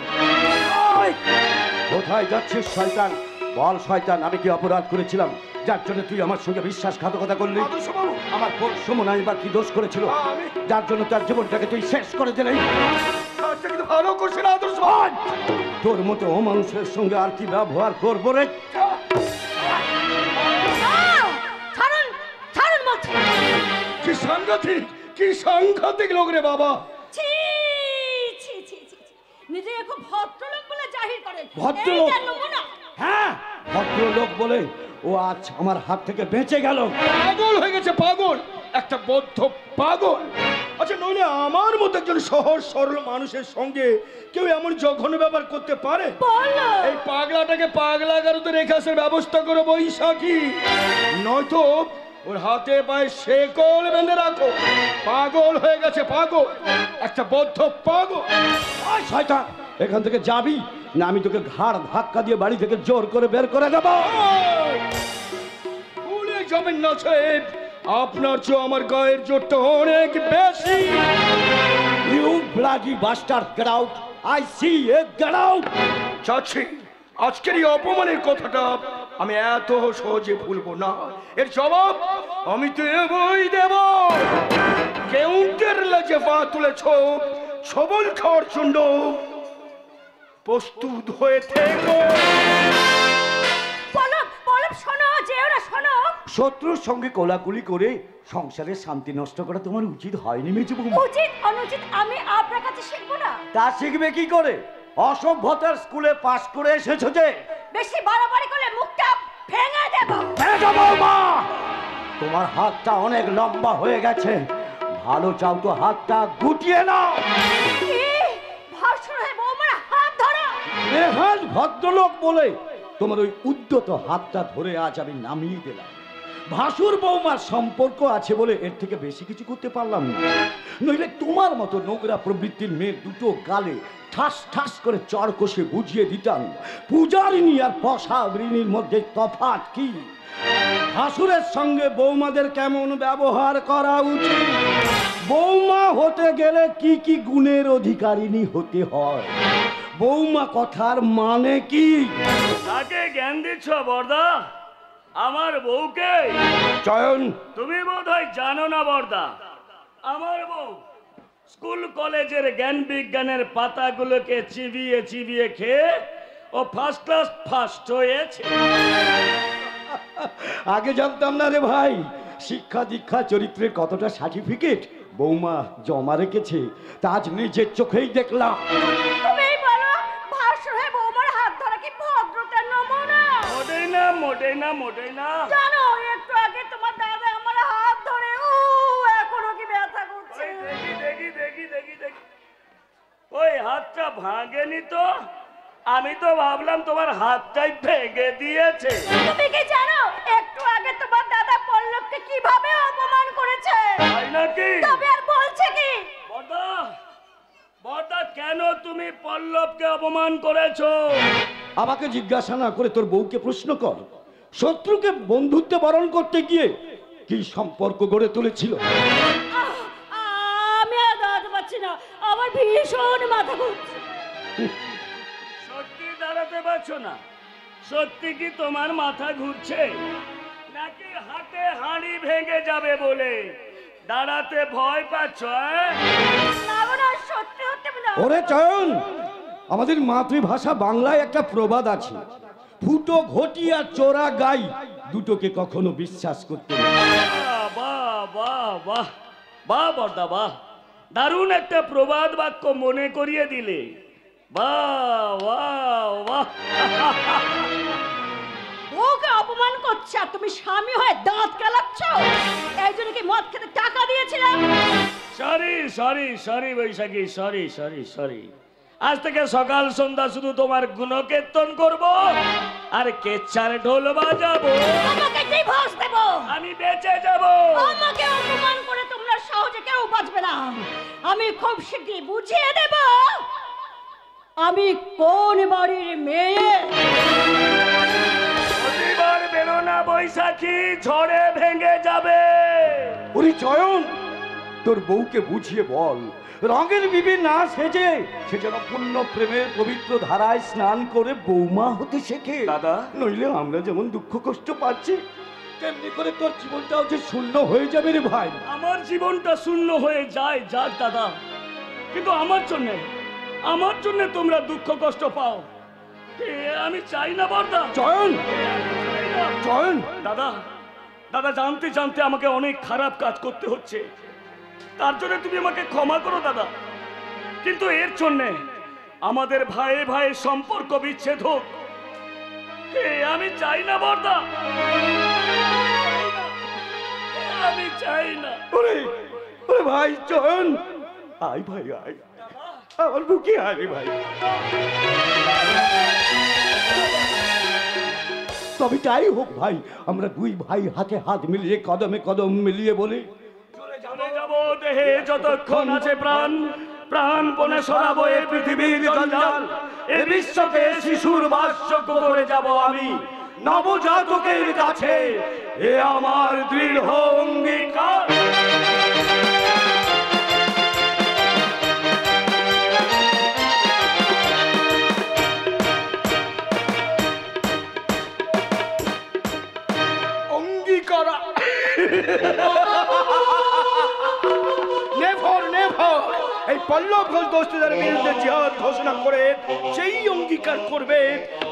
কোথায় যাচ্ছিস শয়তান? বল শয়তান, আমি কি অপরাধ করেছিলাম যার জন্য তুই আমার সঙ্গে বিশ্বাসঘাতকতা করলি? আমার বোন সুমনা এবার কি দোষ করেছিল যার জন্য তার জীবনটাকে তুই শেষ করে দিলি?
ভালো করছে না আদর্শ।
তোর মতো অমানুষের সঙ্গে আর কি ব্যবহার করবো রে?
ছাড়ুন, ছাড়ুন বলছি।
কি সাংঘাতিক, কি সাংঘাতিক লোক রে বাবা।
ছি ছি ছি ছি, নিজেকে খুব ভদ্রলোক বলে জাহির করেন।
ভদ্রলোক?
এই নমুনা।
হ্যাঁ, ভদ্রলোক বলে ও আজ আমার হাত থেকে বেঁচে গেল।
পাগল হয়ে গেছে, পাগল, একটা বদ্ধ পাগল। আচ্ছা নইলে আমার মতো একজন সহজ সরল মানুষের সঙ্গে কেউ এমন জঘন্য ব্যবহার করতে পারে?
বলো।
এই পাগলাটাকে পাগলাগারোতে রেখে আসার ব্যবস্থা করো বৈশাখী, নয়তো ওর হাতে পায়ে শেকল বেঁধে রাখো। পাগল হয়ে গেছে, পাগল, একটা বদ্ধ পাগল।
আয় শয়তান, এখান থেকে যাবি না আমি তোকে ঘাড় ধাক্কা দিয়ে বাড়ি থেকে জোর করে বের করে দেব।
ভুলে যাবেন না সাহেব, আপনার চেয়ে আমার গায়ের জোরটা অনেক বেশি।
You bloody bastard, get out, I see you, get out.
চাচ্ছি আজকের এই অপমানের কথাটা আমি এত সহজে ভুলবো না। এর জবাব আমি তো দেবই দেব। কেউন্টের লেজে পা তুলেছ ছবল খাওয়ার জন্য প্রস্তুত হয়ে থেকো।
পলক, পলক শোনো, যেও না, শোনো।
শত্রুর সঙ্গে কোলাকুলি করে সংসারের শান্তি নষ্ট করা তোমার উচিত হয়নি মেজো বৌমা।
উচিত অনুচিত আমি আপনার কাছে শিখবো না।
তা শিখবে কি করে? অসভ্যতার স্কুলে পাশ করে এসেছো যে।
বেশি বাড়াবাড়ি করলে মুখটা ভেঙে দেব।
মেজো বৌমা, তোমার হাতটা অনেক লম্বা হয়ে গেছে, ভালো চাও তো হাতটা গুটিয়ে নাও।
কি ভাষণ হয়ে বৌমার হাত ধরো?
নেহাল ভদ্রলোক বলে তোমার ওই উদ্যত হাতটা ধরে আজ আমি নামিয়ে দিলাম। ভাসুর বৌমার সম্পর্ক আছে বলে এর থেকে বেশি কিছু করতে পারলাম না, নইলে তোমার মতো নোংরা প্রবৃত্তির মেয়ের দুটো গালে ঠাস ঠাস করে চড় কষে বুঝিয়ে দিতাম পূজারিনী আর পশাবরিনীর মধ্যে তফাৎ কি, ভাসুরের সঙ্গে বৌমাদের কেমন ব্যবহার করা উচিত, বৌমা হতে গেলে কি কি গুণের অধিকারিণী হতে হয়, বৌমা কথার মানে কি।
তাকে জ্ঞান দিচ্ছ বর্দা? আমার বউকে?
চয়ন,
তুমি বোধহয় জানো না বর্দা, আমার বউ স্কুল কলেজের জ্ঞান বিজ্ঞানের পাতাগুলোকে চিবিয়ে চিবিয়ে খেয়ে ও ফার্স্ট ক্লাস ফার্স্ট হয়েছে।
আগে জানতাম না রে ভাই, শিক্ষা দীক্ষা চরিত্রের কতটা সার্টিফিকেট বৌমা জমা রেখেছে, তা আজ নিজের চোখেই দেখলাম।
তুমি বলো ভাষণ হয়ে বৌমার হাত ধরা কি ভদ্রতার নমুনা?
মোটেই না, মোটেই না, মোটেই না।
জানো একটু আগে তোমার দাদা আমার হাত ধরে এখনো কি ব্যথা করছে।
দেখি দেখি দেখি দেখি দেখি, ওই হাতটা ভাঙেনি তো? আমি তো ভাবলাম তোমার হাতটাই ভেঙে দিয়েছে।
তুমি কি জানো একটু আগে তোমার দাদা পল্লবকে কিভাবে অপমান করেছে?
তাই নাকি?
তবে আর বলছে কি?
বর্দা, বর্দা, কেন তুমি পল্লবকে অপমান করেছো?
আমাকে জিজ্ঞাসা না করে তোর বউকে প্রশ্ন কর। শত্রুকে বন্ধুত্বে বরণ করতে গিয়ে কি সম্পর্ক গড়ে তুলেছিল।
আমি আর দাঁড়াতে পারছি না, আমার ভীষণ মাথা ঘুরছে।
সত্যি দাঁড়াতে পারছো না? সত্যি কি তোমার মাথা ঘুরছে, নাকি হাতে হাঁড়ি ভেঙে যাবে বলে দাঁড়াতে ভয় পাচ্ছ?
না গো না, সত্যি হতে না।
ওরে চয়ন, আমাদের মাতৃভাষা বাংলায় একটা প্রবাদ আছে, ফুটো ঘটি আর চোরা গাই দুটোকে কখনো বিশ্বাস করতে নেই।
বাহ বাহ বাহ বাহ বর্দা বাহ, দারুণ একটা প্রবাদ বাক্য মনে করিয়ে দিলে। বাহ বাহ বাহ।
ওকে অপমান করছে আর তুমি স্বামী হয়ে দাঁত কেলাচ্ছ। এই জন্য কি মদ খেতে টাকা দিয়েছিলাম?
সরি সরি সরি বৈশাখী, সরি সরি সরি। আজ থেকে সকাল সন্ধ্যা শুধু তোমার গুণকীর্তন করব আর কেচ্ছার ঢোল বাজাবো।
তোমাকে ডিভোর্স দেব।
আমি বেঁচে যাব।
আমাকে অপমান করে তোমরা সহজে কেউ বাঁচবে না। আমি খুব শীঘ্রই বুঝিয়ে দেব আমি কোন বাড়ির মেয়ে।
প্রতিবার বেরো না বৈশাখী, ঝড়ে ভেঙে যাবে।
ওরে চয়ন, তোর বউকে বুঝিয়ে বল রঙের বিবি না সেজে সে যেন পূর্ণ প্রেমের পবিত্র ধারায় স্নান করে বৌমা হতে শেখে।
দাদা।
নইলে আমরা যেমন দুঃখ কষ্ট পাচ্ছি তেমনি করে তোর জীবনটাও যে শূন্য হয়ে যাবে রে ভাই।
আমার জীবনটা শূন্য হয়ে যায় যাক দাদা, কিন্তু আমার জন্য তোমরা দুঃখ কষ্ট পাও আমি চাই না বর্দা।
চয়ন, চয়ন,
দাদা দাদা জানতে জানতে আমাকে অনেক খারাপ কাজ করতে হচ্ছে, তার জন্য তুমি আমাকে ক্ষমা করো দাদা। কিন্তু এর জন্যে আমাদের ভাইয়ে ভাইয়ের সম্পর্ক বিচ্ছেদ হোক আমি চাই না বর্দা, আমি চাই না।
ওরে ওরে ভাই চয়ন, আয় ভাই আয়, আমার বুকে আয় রে ভাই। তবে তাই হোক ভাই, আমরা দুই ভাই হাতে হাত মিলিয়ে কদমে কদম মিলিয়ে বলি
চলে যাব দেহে যতক্ষণ আছে প্রাণ, প্রাণপণে সরাবো এই পৃথিবীর জঞ্জাল, এ বিশ্বকে শিশুর বাসযোগ্য করে যাব আমি নবজাতকের কাছে, এ আমার দৃঢ় অঙ্গীকার।
অঙ্গীকারা নেভার নেভার এই পল্লব ঘোষ দোস্তিদের বিরুদ্ধে জিহাদ ঘোষণা করে যেই অঙ্গীকার করবে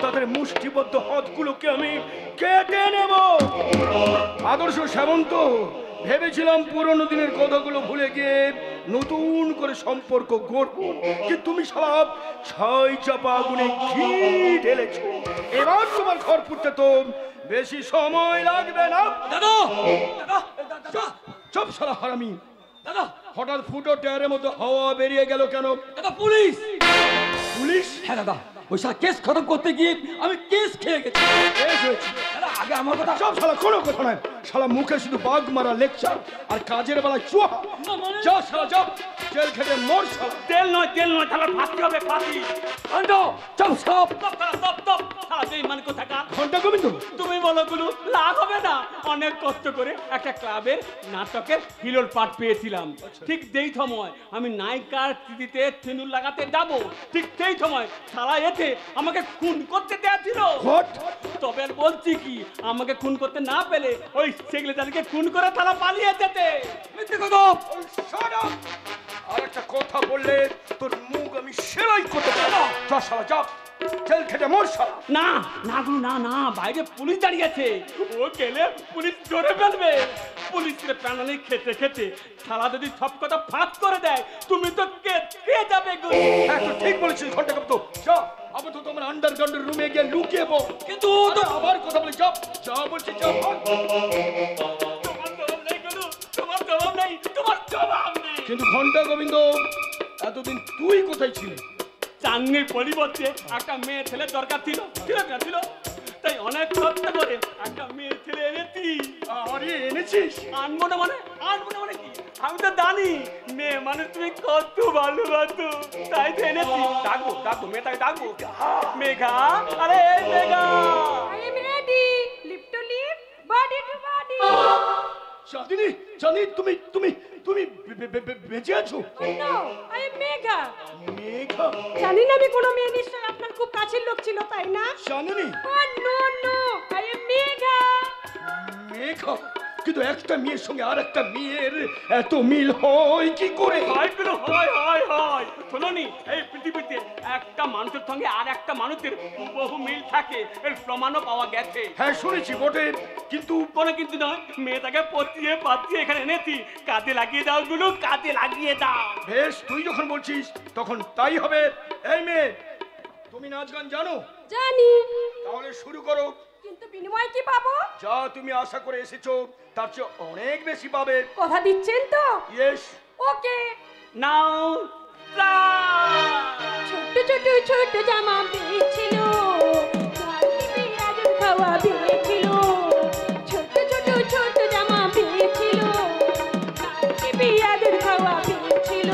তাদের মুষ্টিবদ্ধ হাতগুলোকে আমি কেটে নেব। আদর্শ সামন্ত, ভেবেছিলাম পুরনো দিনের কথাগুলো ভুলে গিয়ে নতুন করে সম্পর্ক গড়ব, কিন্তু তুমি সব ছয় চাপা আগুনে ঘি ঢেলেছো। এবার তোমার ঘর পুড়তে তো বেশি সময় লাগবে না।
দাদা
চুপ শালা হারামি।
দাদা
হঠাৎ ফুটো টায়ারের মতো হাওয়া বেরিয়ে গেল কেন?
দাদা পুলিশ।
পুলিশ?
হ্যাঁ দাদা, ওই শালা কেস খতম করতে গিয়ে আমি কেস খেয়ে গেছি।
কেস হয়েছে?
দাদা আগে আমার কথা।
সব শালা কোনো কথা নয়, শালা মুখে শুধু বাঘ মারা লেকচার আর কাজের বেলায় চুয়া। যা শালা যা, জেল খেটে মর শালা।
তেল নয় তাহলে ফাঁসি হবে, ফাঁসি।
অন্ত চল সব
মানে কোথাকার
ঘন্টা গোবিন্দ,
তুমি বলো গুলো লাভ হবে না? অনেক কষ্ট করে একটা ক্লাবের নাটকের হিরোর পাঠ পেয়েছিলাম। ঠিক যেই সময় আমি নায়িকার স্মৃতিতে সিঁদুর লাগাতে যাব, ঠিক সেই সময় সারা এতে আমাকে খুন করতে দেয়া ছিল। তবে আর বলছি কি, আমাকে খুন করতে না পেলে ওই সেক্রেটারিকে খুন করে তারা পালিয়ে যেতে।
মিথ্যে কথা। Shut up! আর একটা কথা বললে তোর মুখ আমি সেলাই করতে পারবো। যা শালা যা, জেল খেটে মর শালা।
না না গুরু না না, বাইরে পুলিশ দাঁড়িয়ে আছে, ও গেলে পুলিশ ধরে ফেলবে। পুলিশের প্রাণালি খেতে খেতে সারা যদি সব কথা ফাঁস করে দেয়, তুমি তো কে যাবে গুরু।
হ্যাঁ তো ঠিক বলেছিস ঘন্টা কব তো। যা আবার তো তোমার আন্ডারগ্রাউন্ডের রুমে গিয়ে লুকিয়ে পড়।
কিন্তু
তো আবার কথা বলি, যা যা বলছি যা।
তোমার জবাব নেই গুরু, তোমার জবাব নেই, তোমার জবাব নেই।
কিন্তু ঘন্টা গোবিন্দ, এতদিন তুই কোথায় ছিলি?
চাঁদনির পরিবর্তে একটা মেয়ে ছেলে দরকার ছিল, ছিল। তাই অনেক কষ্ট করে একটা মেয়ে ছেলে এনেছি।
আরে এনেছিস?
আনবো না মানে কি? আমি তো জানি মেয়ে মানে তুমি কত ভালোবাসো, তাই তো এনেছি। ডাকবো মেয়েটাকে ডাকবো। মেঘা, আরে Megha.
I am ready. Lip to lip, body to body.
Chandini, Chandini তুমি তুমি তুমি বেঁচে আছো?
No, I am Megha.
Megha?
জানি না আমি কোনো মেয়ে, নিশ্চয়ই আপনার খুব কাছের লোক ছিল, তাই না?
Chandini?
Oh, no, I am Megha.
Megha?
কিন্তু একটা মেয়ের সঙ্গে আর একটা মেয়ের এত মিল হয় কি করে?
হয় গুলো হয় হয় হয়। শোনোনি, এই পৃথিবীতে একটা মানুষের সঙ্গে আর একটা মানুষের বহু মিল থাকে, এর প্রমাণও পাওয়া গেছে।
হ্যাঁ শুনেছি বটে, কিন্তু
কোনো কিন্তু নয়, মেয়েটাকে পচিয়ে পাতিয়ে এখানে এনেছি, কাজে লাগিয়ে দাও গুলো, কাজে লাগিয়ে দাও।
বেশ, তুই যখন বলছিস তখন তাই হবে। এই মেয়ে, তুমি নাচ গান জানো?
জানি,
তাহলে শুরু করো।
কিন্তু বিনিময়ে কি পাবো?
যা তুমি আশা করে এসেছো তার চেয়ে অনেক বেশি পাবে।
কথা দিচ্ছেন তো?
ইয়েস।
ওকে।
নাও
ছোট ছোট ছোট জামা পেয়েছিল, খাওয়া পেয়েছিল, ছোট ছোট ছোট জামা পেয়েছিল, বিয়াদের খাওয়া পেয়েছিল,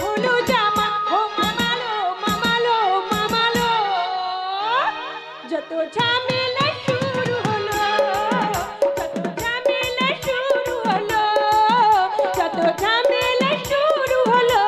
হলো জামা ও মামালো মামালো মামালো, যত ঝামেলা শুরু হলো, যত ঝামেলা শুরু হলো, যত ঝামেলা শুরু হলো।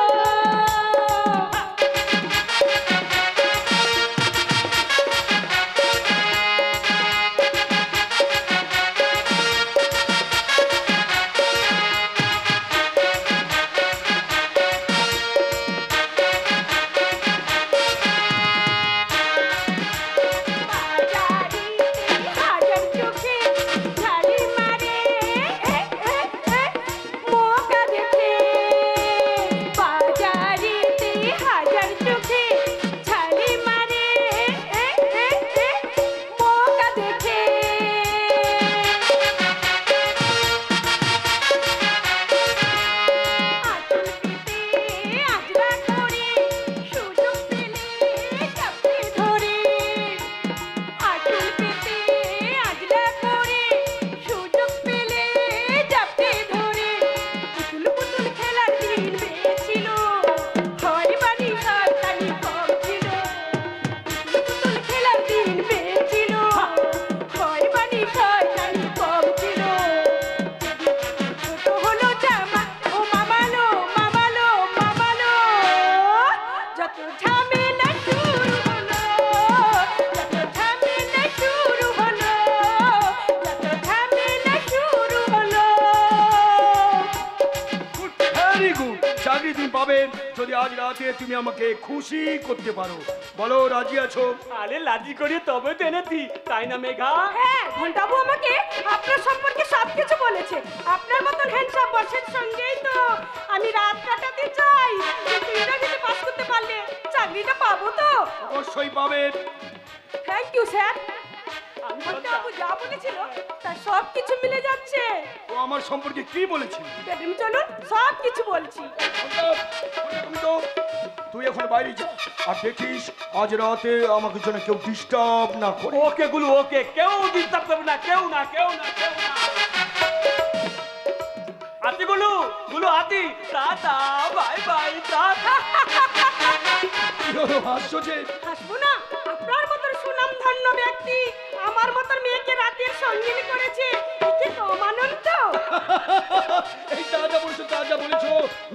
যদি আজ রাতে তুমি আমাকে খুশি করতে পারো। বলো রাজি আছো?
আরে রাজি করিয়ে তবে তো এনেছি, তাই না মেঘা?
হ্যাঁ, ঘন্টাবু আমাকে আপনার সম্পর্কে সবকিছু বলেছে। আপনার মতন হ্যান্ডসাম বসের সঙ্গেই তো আমি রাত কাটাতে চাই। ইন্টারভিউতে পাস করতে পারলে চাকরিটা পাবো তো?
অবশ্যই পাবে।
Thank you sir. ঘন্টাবু যা বলেছিল তার সব কিছু মিলে যাচ্ছে।
ও আমার সম্পর্কে কি বলেছিল?
বেডরুম চলুন, সব কিছু বলছি।
তুই এখন বাইরে যা, আর দেখিস আজ রাতে আমাকে যেন কেউ ডিস্টার্ব না করে।
ওকে গুলো, ওকে, কেউ ডিস্টার্ব করবে না, কেউ না, কেউ না, কেউ না। আতি গুলো, গুলো আতি, টাটা, বাই বাই, টাটা।
হাসছো যে?
হাসবো না? আপনার মতন সুনাম ধন্য ব্যক্তি আমার মতন মেয়েকে রাতের সঙ্গিনী করেছে, কি কম আনন্দ।
এই যা বলেছো,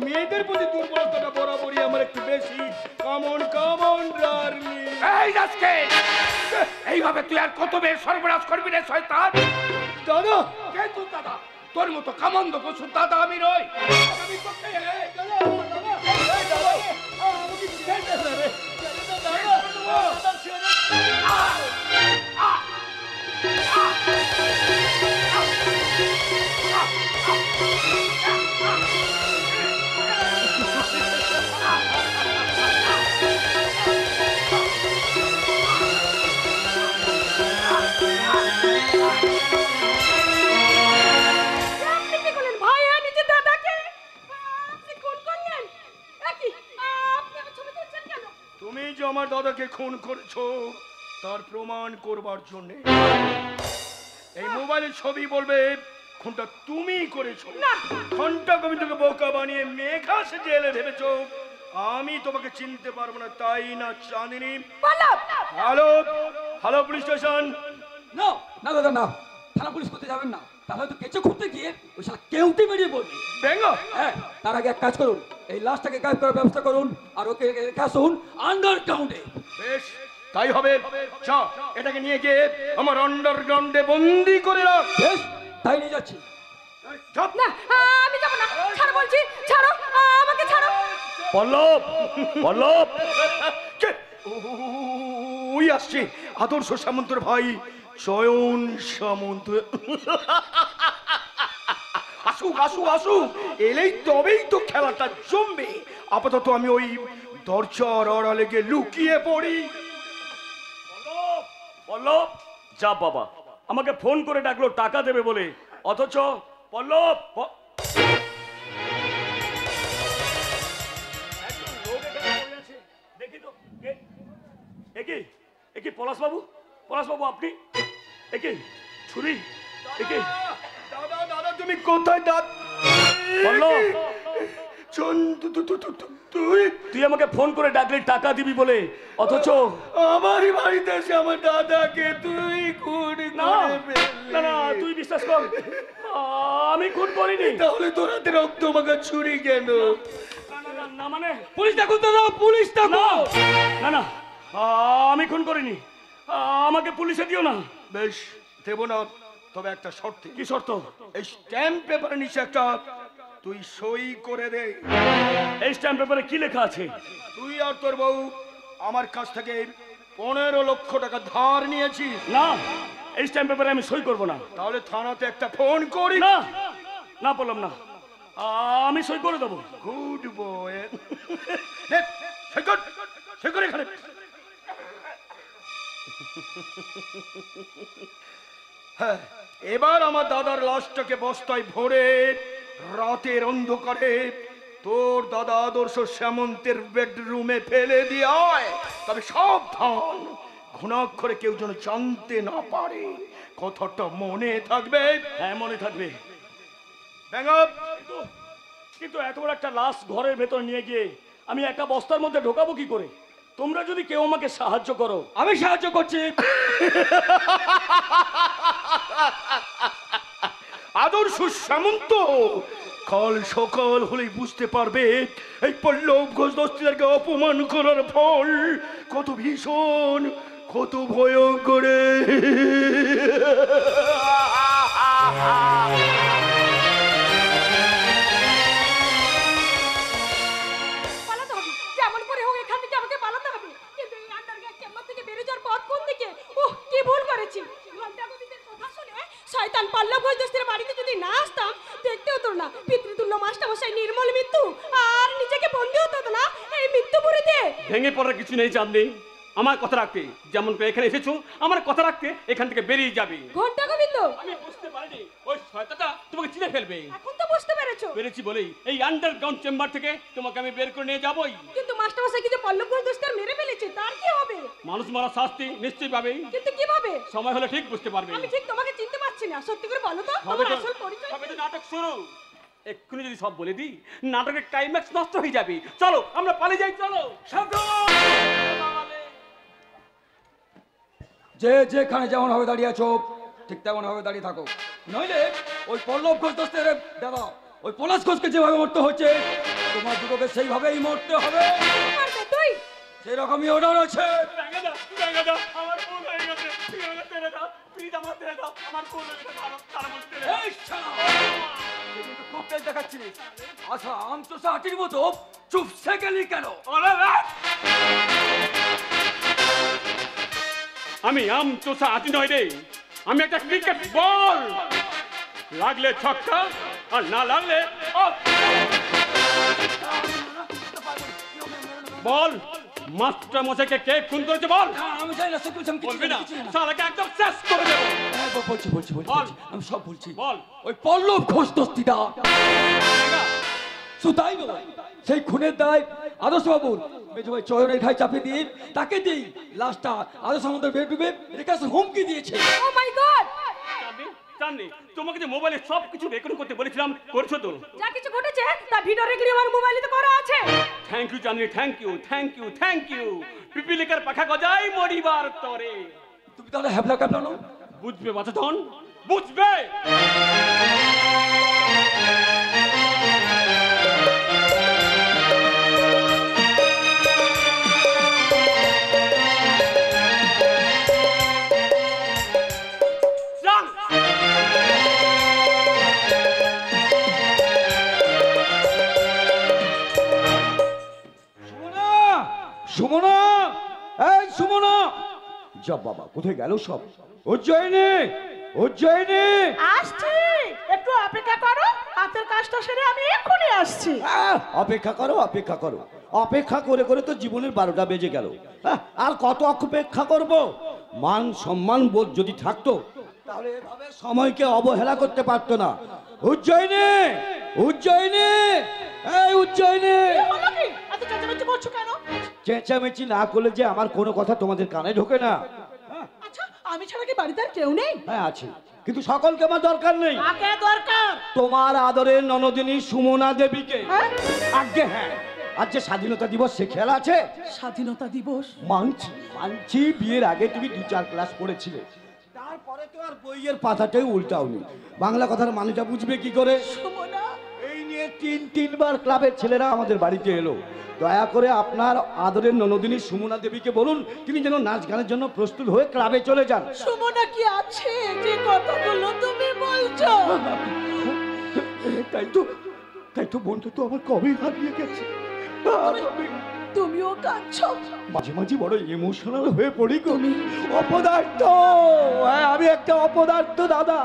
মেয়েদের প্রতি দুর্বলতাটা বরাবরই আমার একটু বেশি। কামন কামন রার্নি।
এই আজকে এইভাবে তুই আর কত মেয়ের সর্বনাশ করবি রে শয়তান?
দাদা,
কে তুই দাদা? তোর মতো কামন্দ পশু দাদা আমি নই। আমি তোকে
তুমি যে আমার দাদাকে খুন করেছো তার প্রমাণ করবার জন্য এই মোবাইলের ছবি বলবে খুনটা তুমি করেছো। ঘন্টা গোবিন্দকে বোকা বানিয়ে মেঘা সে জেলে ভেবেছো আমি তোমাকে চিনতে পারবো না, তাই না Chandini? Hello hello, police station.
না না দাদা না, থানা পুলিশ করতে যাবেন না, তাহলে তো কেঁচো খুঁজতে গিয়ে ওই শালা কেউটি বেরিয়ে পড়বে।
বেঙ্গল,
হ্যাঁ, তার আগে এক কাজ করুন, এই লাশটাকে গায়েব করার ব্যবস্থা করুন আর ওকে রেখে আসুন আন্ডারগ্রাউন্ডে।
বেশ,
তাই হবে। চা এটাকে নিয়ে গিয়ে আমার আন্ডারগ্রাউন্ডে বন্দি করে রাখ।
বেশ, তাই নিয়ে যাচ্ছি।
না আমি যাব না, ছাড়ো বলছি, ছাড়ো আমাকে ছাড়ো।
পল্লব, পল্লব,
কে? ওই আসছে আদর্শ সামন্তর ভাই চয়ন সামন্ত। আসুক আসুক আসুক, এলেই তবেই তো খেলাটা জমবে। আপাতত আমি ওই দরজার আড়ালে গিয়ে লুকিয়ে পড়ি।
পল্লব, পল্লব, যা বাবা, আমাকে ফোন করে ডাকলো টাকা দেবে বলে, অথচ পল্লব একজন লোক এখানে পড়ে আছে। দেখি তো একি পলাশবাবু, পলাশবাবু আপনি? একি ছুরি, একি
দাদা দাদা তুমি কোথায়?
পল্লব,
তুই
তুই আমাকে ফোন করে ডাকলি টাকা দিবি বলে, অথচ
আমারই বাড়িতে এসে আমার দাদাকে তুই খুন
না
করে ফেললি।
না না, তুই বিশ্বাস কর, আমি খুন করিনি।
তাহলে তোর হাতে রক্ত মাখা ছুরি কেন?
না মানে
পুলিশ ডাকুন দাদা, পুলিশ ডাকুন।
না না, আমি খুন করিনি, আমাকে পুলিশে দিও না।
বেশ, দেব না, তবে একটা শর্তে।
কি শর্ত?
এই স্ট্যাম্প পেপারের নিচে একটা তুই সই করে দে।
এই স্ট্যাম্প পেপারে কি লেখা আছে?
তুই আর তোর বউ আমার কাছ থেকে 15 লক্ষ টাকা ধার নিয়েছিস।
না, এই স্ট্যাম্প পেপারে আমি সই করব না।
তাহলে থানাতে একটা ফোন করি।
না না বললাম না, আমি সই করে দেবো।
গুড বয়, সই কর এখানে। হ্যাঁ, এবার আমার দাদার লাশটাকে বস্তায় ভরে রাতের অন্ধকারে তোর দাদা আদর্শ সামন্তের বেডরুমে ফেলে দিয়ে আয়। তবে সাবধান, ঘুণাক্ষরে কেউ যেন জানতে না পারে। কথাটা মনে থাকবে?
হ্যাঁ, মনে থাকবে।
ব্যাঙাপ,
কিন্তু এত বড় একটা লাশ ঘরের ভেতর নিয়ে গিয়ে আমি একটা বস্তার মধ্যে ঢোকাবো কি করে? তোমরা যদি কেউ আমাকে সাহায্য করো।
আমি সাহায্য করছি।
আদর্শ সামন্ত কাল সকাল হলেই বুঝতে পারবে এই পল্লব ঘোষ দস্তিদারকে অপমান করার ফল কত ভীষণ, কত ভয়ঙ্কর।
পালাতে হবে, যেমন করে হোক এখান থেকে আমাকে পালাতে হবে। কিন্তু এই আন্ডারগ্রাউন্ড চেম্বার থেকে বেরিয়ে যাওয়ার পথ কোন দিকে? ওহ, কি ভুল করেছি। ঘন্টা কবিদের কথা শুনে শয়তান পল্লব ঘোষ দস্তির বাড়িতে যদি না আসতাম, দেখতে হতো না পিতৃতুল্য মাস্টারমশাই নির্মল মৃত্যু, আর নিজেকে বন্দী হতে হতো না এই মৃত্যুপুরীতে।
ভেঙে পড়ার কিছু নেই চাঁদনি, আমার কথা রাখতে, যেমন করে এখানে এসেছো আমার কথা রাখতে এখান থেকে বেরিয়ে যাবে।
ঘন্টা গোবিন্দ,
আমি বুঝতে পারিনি ওই শয়তানটা তোমাকে চিনে ফেলবে।
এখন তো বুঝতে পেরেছো।
পেরেছি বলেই এই আন্ডারগ্রাউন্ড চেম্বার থেকে তোমাকে আমি বের করে নিয়ে যাবই।
কিন্তু মাস্টারমশাই কি যে পল্লব ঘোষ দস্তির মেরে ফেলেছে, তার কি হবে?
মানুষ মারা শাস্তি নিশ্চয়ই পাবেই,
কিন্তু কিভাবে?
সময় হলে ঠিক বুঝতে পারবে।
আমি ঠিক তোমাকে চিনতে পারছি না, সত্যি করে বলো তো
হবে
তোমার
তো,
আসল পরিচয়।
হবে তো নাটক শুরু। এক্ষুনি যদি সব বলে দিই নাটকের ক্লাইম্যাক্স নষ্ট হয়ে যাবে। চলো আমরা পালিয়ে যাই, চলো।
যে যেখানে যেমন হবে দাঁড়িয়ে আছো ঠিক তেমন ভাবে দাঁড়িয়ে থাকো, নইলে ওই পল্লব ঘোষ দস্তের দাদা ওই পলাশ ঘোষকে যেভাবে মরতে হচ্ছে তোমার দুটোকে সেইভাবেই মরতে হবে।
মারবে তুই?
সেরকমই অর্ডার আছে।
আমার ভুল হয়ে গেছে, ছেড়ে দাও, প্লিজ আমার ছেড়ে দাও, আমার ভুল হয়ে গেছে, তারা বলতে
এই শালা! তুই কিন্তু খুব তেজ দেখাচ্ছিস। আচ্ছা আমচোষা হাতির মতো চুপসে গেলি কেন?
আমি আম চোষা আতি নয় রে, আমি একটা ক্রিকেট বল, লাগলে ছক্কা আর না লাগলে out। বল, মাস্টার মশাইকে কে খুন করেছে বল।
আমি জানি না, সত্যি বলছি, আমি কিছু
বলবি
জানি
না,
না, কিছু জানি না।
শালাকে একদম শেষ করে দেবো।
হ্যাঁ, বলছি বলছি বলছি
বল।
আমি সব বলছি।
বল।
ওই পল্লব ঘোষ দস্তিদা শুধু তাই নয়, সেই খুনের দায় আদর্শ বাবুর মেজো ভাই চয়নের ঘায়ে চাপিয়ে দিয়ে তাকে দিই লাশটা আদর্শ আমাদের বেডরুমে রেখে আসে হুমকি দিয়েছে।
ও মাই গড!
জানি তোমাকে যে মোবাইলে সব কিছু রেকর্ড করতে বলেছিলাম, করছো তো?
যা কিছু ঘটেছে তা ভিডিও রেকর্ডিং আমার মোবাইলে তো করা আছে।
থ্যাংক ইউ জানি, thank you thank you thank you. পিপিলিকার পাখা গজাই মরিবার তরে।
তুমি তাহলে হ্যাবলা ক্যাবলানো
বুঝবে বাচাধন, বুঝবে।
সুমনা, এই সুমনা, যা বাবা, কোথায় গেল সব? উজ্জয়িনী, উজ্জয়িনী,
আসছি, একটু অপেক্ষা করো, হাতের কাজটা সেরে আমি এক্ষুনি আসছি।
অপেক্ষা করো, অপেক্ষা করো, অপেক্ষা করে করে তো জীবনের 12টা বেজে গেল। আর কত অপেক্ষা করব? মান সম্মান বোধ যদি থাকতো তাহলে এভাবে সময়কে অবহেলা করতে পারতো না। উজ্জয়িনী, উজ্জয়িনী, এই উজ্জয়িনী,
এত চেঁচামেচি করছো কেন?
চেঁচামেচি না করলে যে আমার কোনো কথা তোমাদের কানে ঢোকে না।
আচ্ছা, আমি ছাড়া কি বাড়িতে আর কেউ নেই?
হ্যাঁ আছে, কিন্তু সকলকে আমার দরকার নেই।
কাকে দরকার?
তোমার আদরের ননদিনী সুমনা দেবীকে।
হ্যাঁ?
আজ্ঞে হ্যাঁ। আজ যে স্বাধীনতা দিবস, সে খেয়াল আছে?
স্বাধীনতা দিবস?
মানছি, মানছি বিয়ের আগে তুমি 2-4 ক্লাস পড়েছিলে, তারপরে তো আর বইয়ের পাতাটাই উল্টাওনি। বাংলা কথার মানেটা বুঝবে কি করে?
সুমনা,
এই নিয়ে 3বার ক্লাবের ছেলেরা আমাদের বাড়িতে এলো। দয়া করে আপনার আদরের ননদিনী সুমনা দেবীকে বলুন তিনি যেন নাচ গানের জন্য প্রস্তুত হয়ে ক্লাবে চলে যান।
সুমনা কি আছে যে কথাগুলো তুমি বলছো?
তাই তো বন্ধু তো আমার কবে হারিয়ে গেছে।
তুমিও কাঁদছো?
মাঝে মাঝে বড় ইমোশনাল হয়ে পড়ি। তুমি অপদার্থ। হ্যাঁ, আমি একটা অপদার্থ দাদা।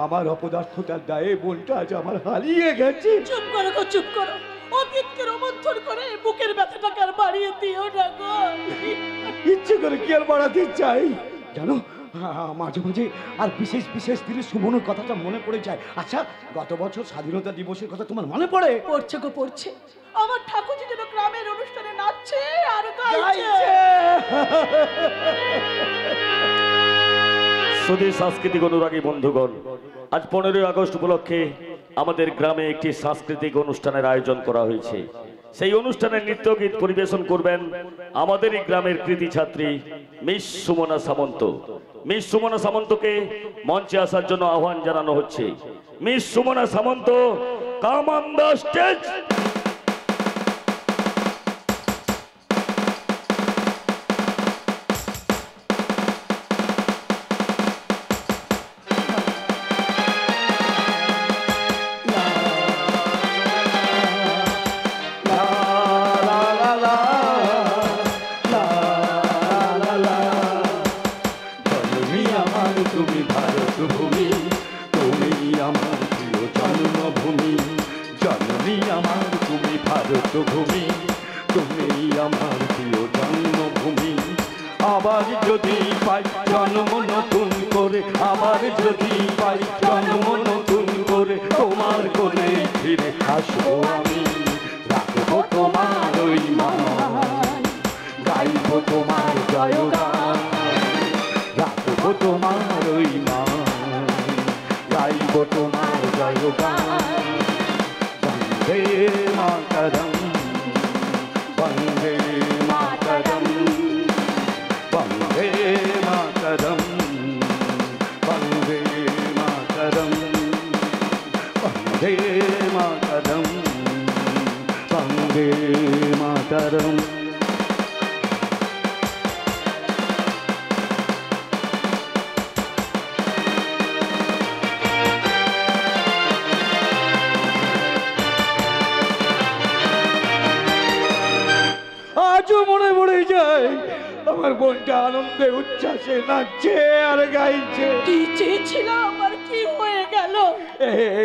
আমার অপদার্থতার দায়ে বোনটা আজ আমার হারিয়ে গেছে।
চুপ করো গো, চুপ করো। অতীতকে রোমন্থন করে বুকের ব্যথাটাকে আর বাড়িয়ে দিও না গো।
ইচ্ছে করে কি আর বাড়াতে চাই জানো? মাঝে মাঝে আর বিশেষ বিশেষ দিনে সুমনের কথাটা মনে পড়ে যায়। আচ্ছা, গত বছর স্বাধীনতা দিবসের কথা তোমার মনে পড়ে?
পড়ছে গো, পড়ছে। আমার ঠাকুরজি যেন গ্রামের অনুষ্ঠানে নাচছে আর গাইছে।
সুধী সাংস্কৃতিক অনুরাগী বন্ধুগণ, আজ 15ই আগস্ট উপলক্ষে আমাদের গ্রামে একটি সাংস্কৃতিক অনুষ্ঠানের আয়োজন করা হয়েছে। সেই অনুষ্ঠানে নৃত্য গীত পরিবেশন করবেন আমাদেরই গ্রামের কৃতি ছাত্রী মিস সুমনা সামন্ত। মিস সুমনা সামন্তকে মঞ্চে আসার জন্য আহ্বান জানানো হচ্ছে। Miss Sumana Samanta, come on the stage.
ভূমি তুমি আমার প্রিয় জন্মভূমি। আবার যদি পাই জন্ম নতুন করে, আবার যদি পাই জন্ম নতুন করে, তোমার কোলে ফিরে আসবো আমি। রাখবো তোমার ওই মান, গাইবো তোমার জয়গান। রাখবো তোমার ওই মান, গাইবো তোমার জয়গান। বন্দে মাতরম, বন্দে মাতরম, বন্দে মাতরম, বন্দে মাতরম, বন্দে মাতরম, বন্দে মাতরম।
আজও মনে পড়ে যায় আমার বোনটা আনন্দে উচ্ছ্বাসে নাচছে আর গাইছে।
কি চেয়েছিলাম আর কি হয়ে গেল?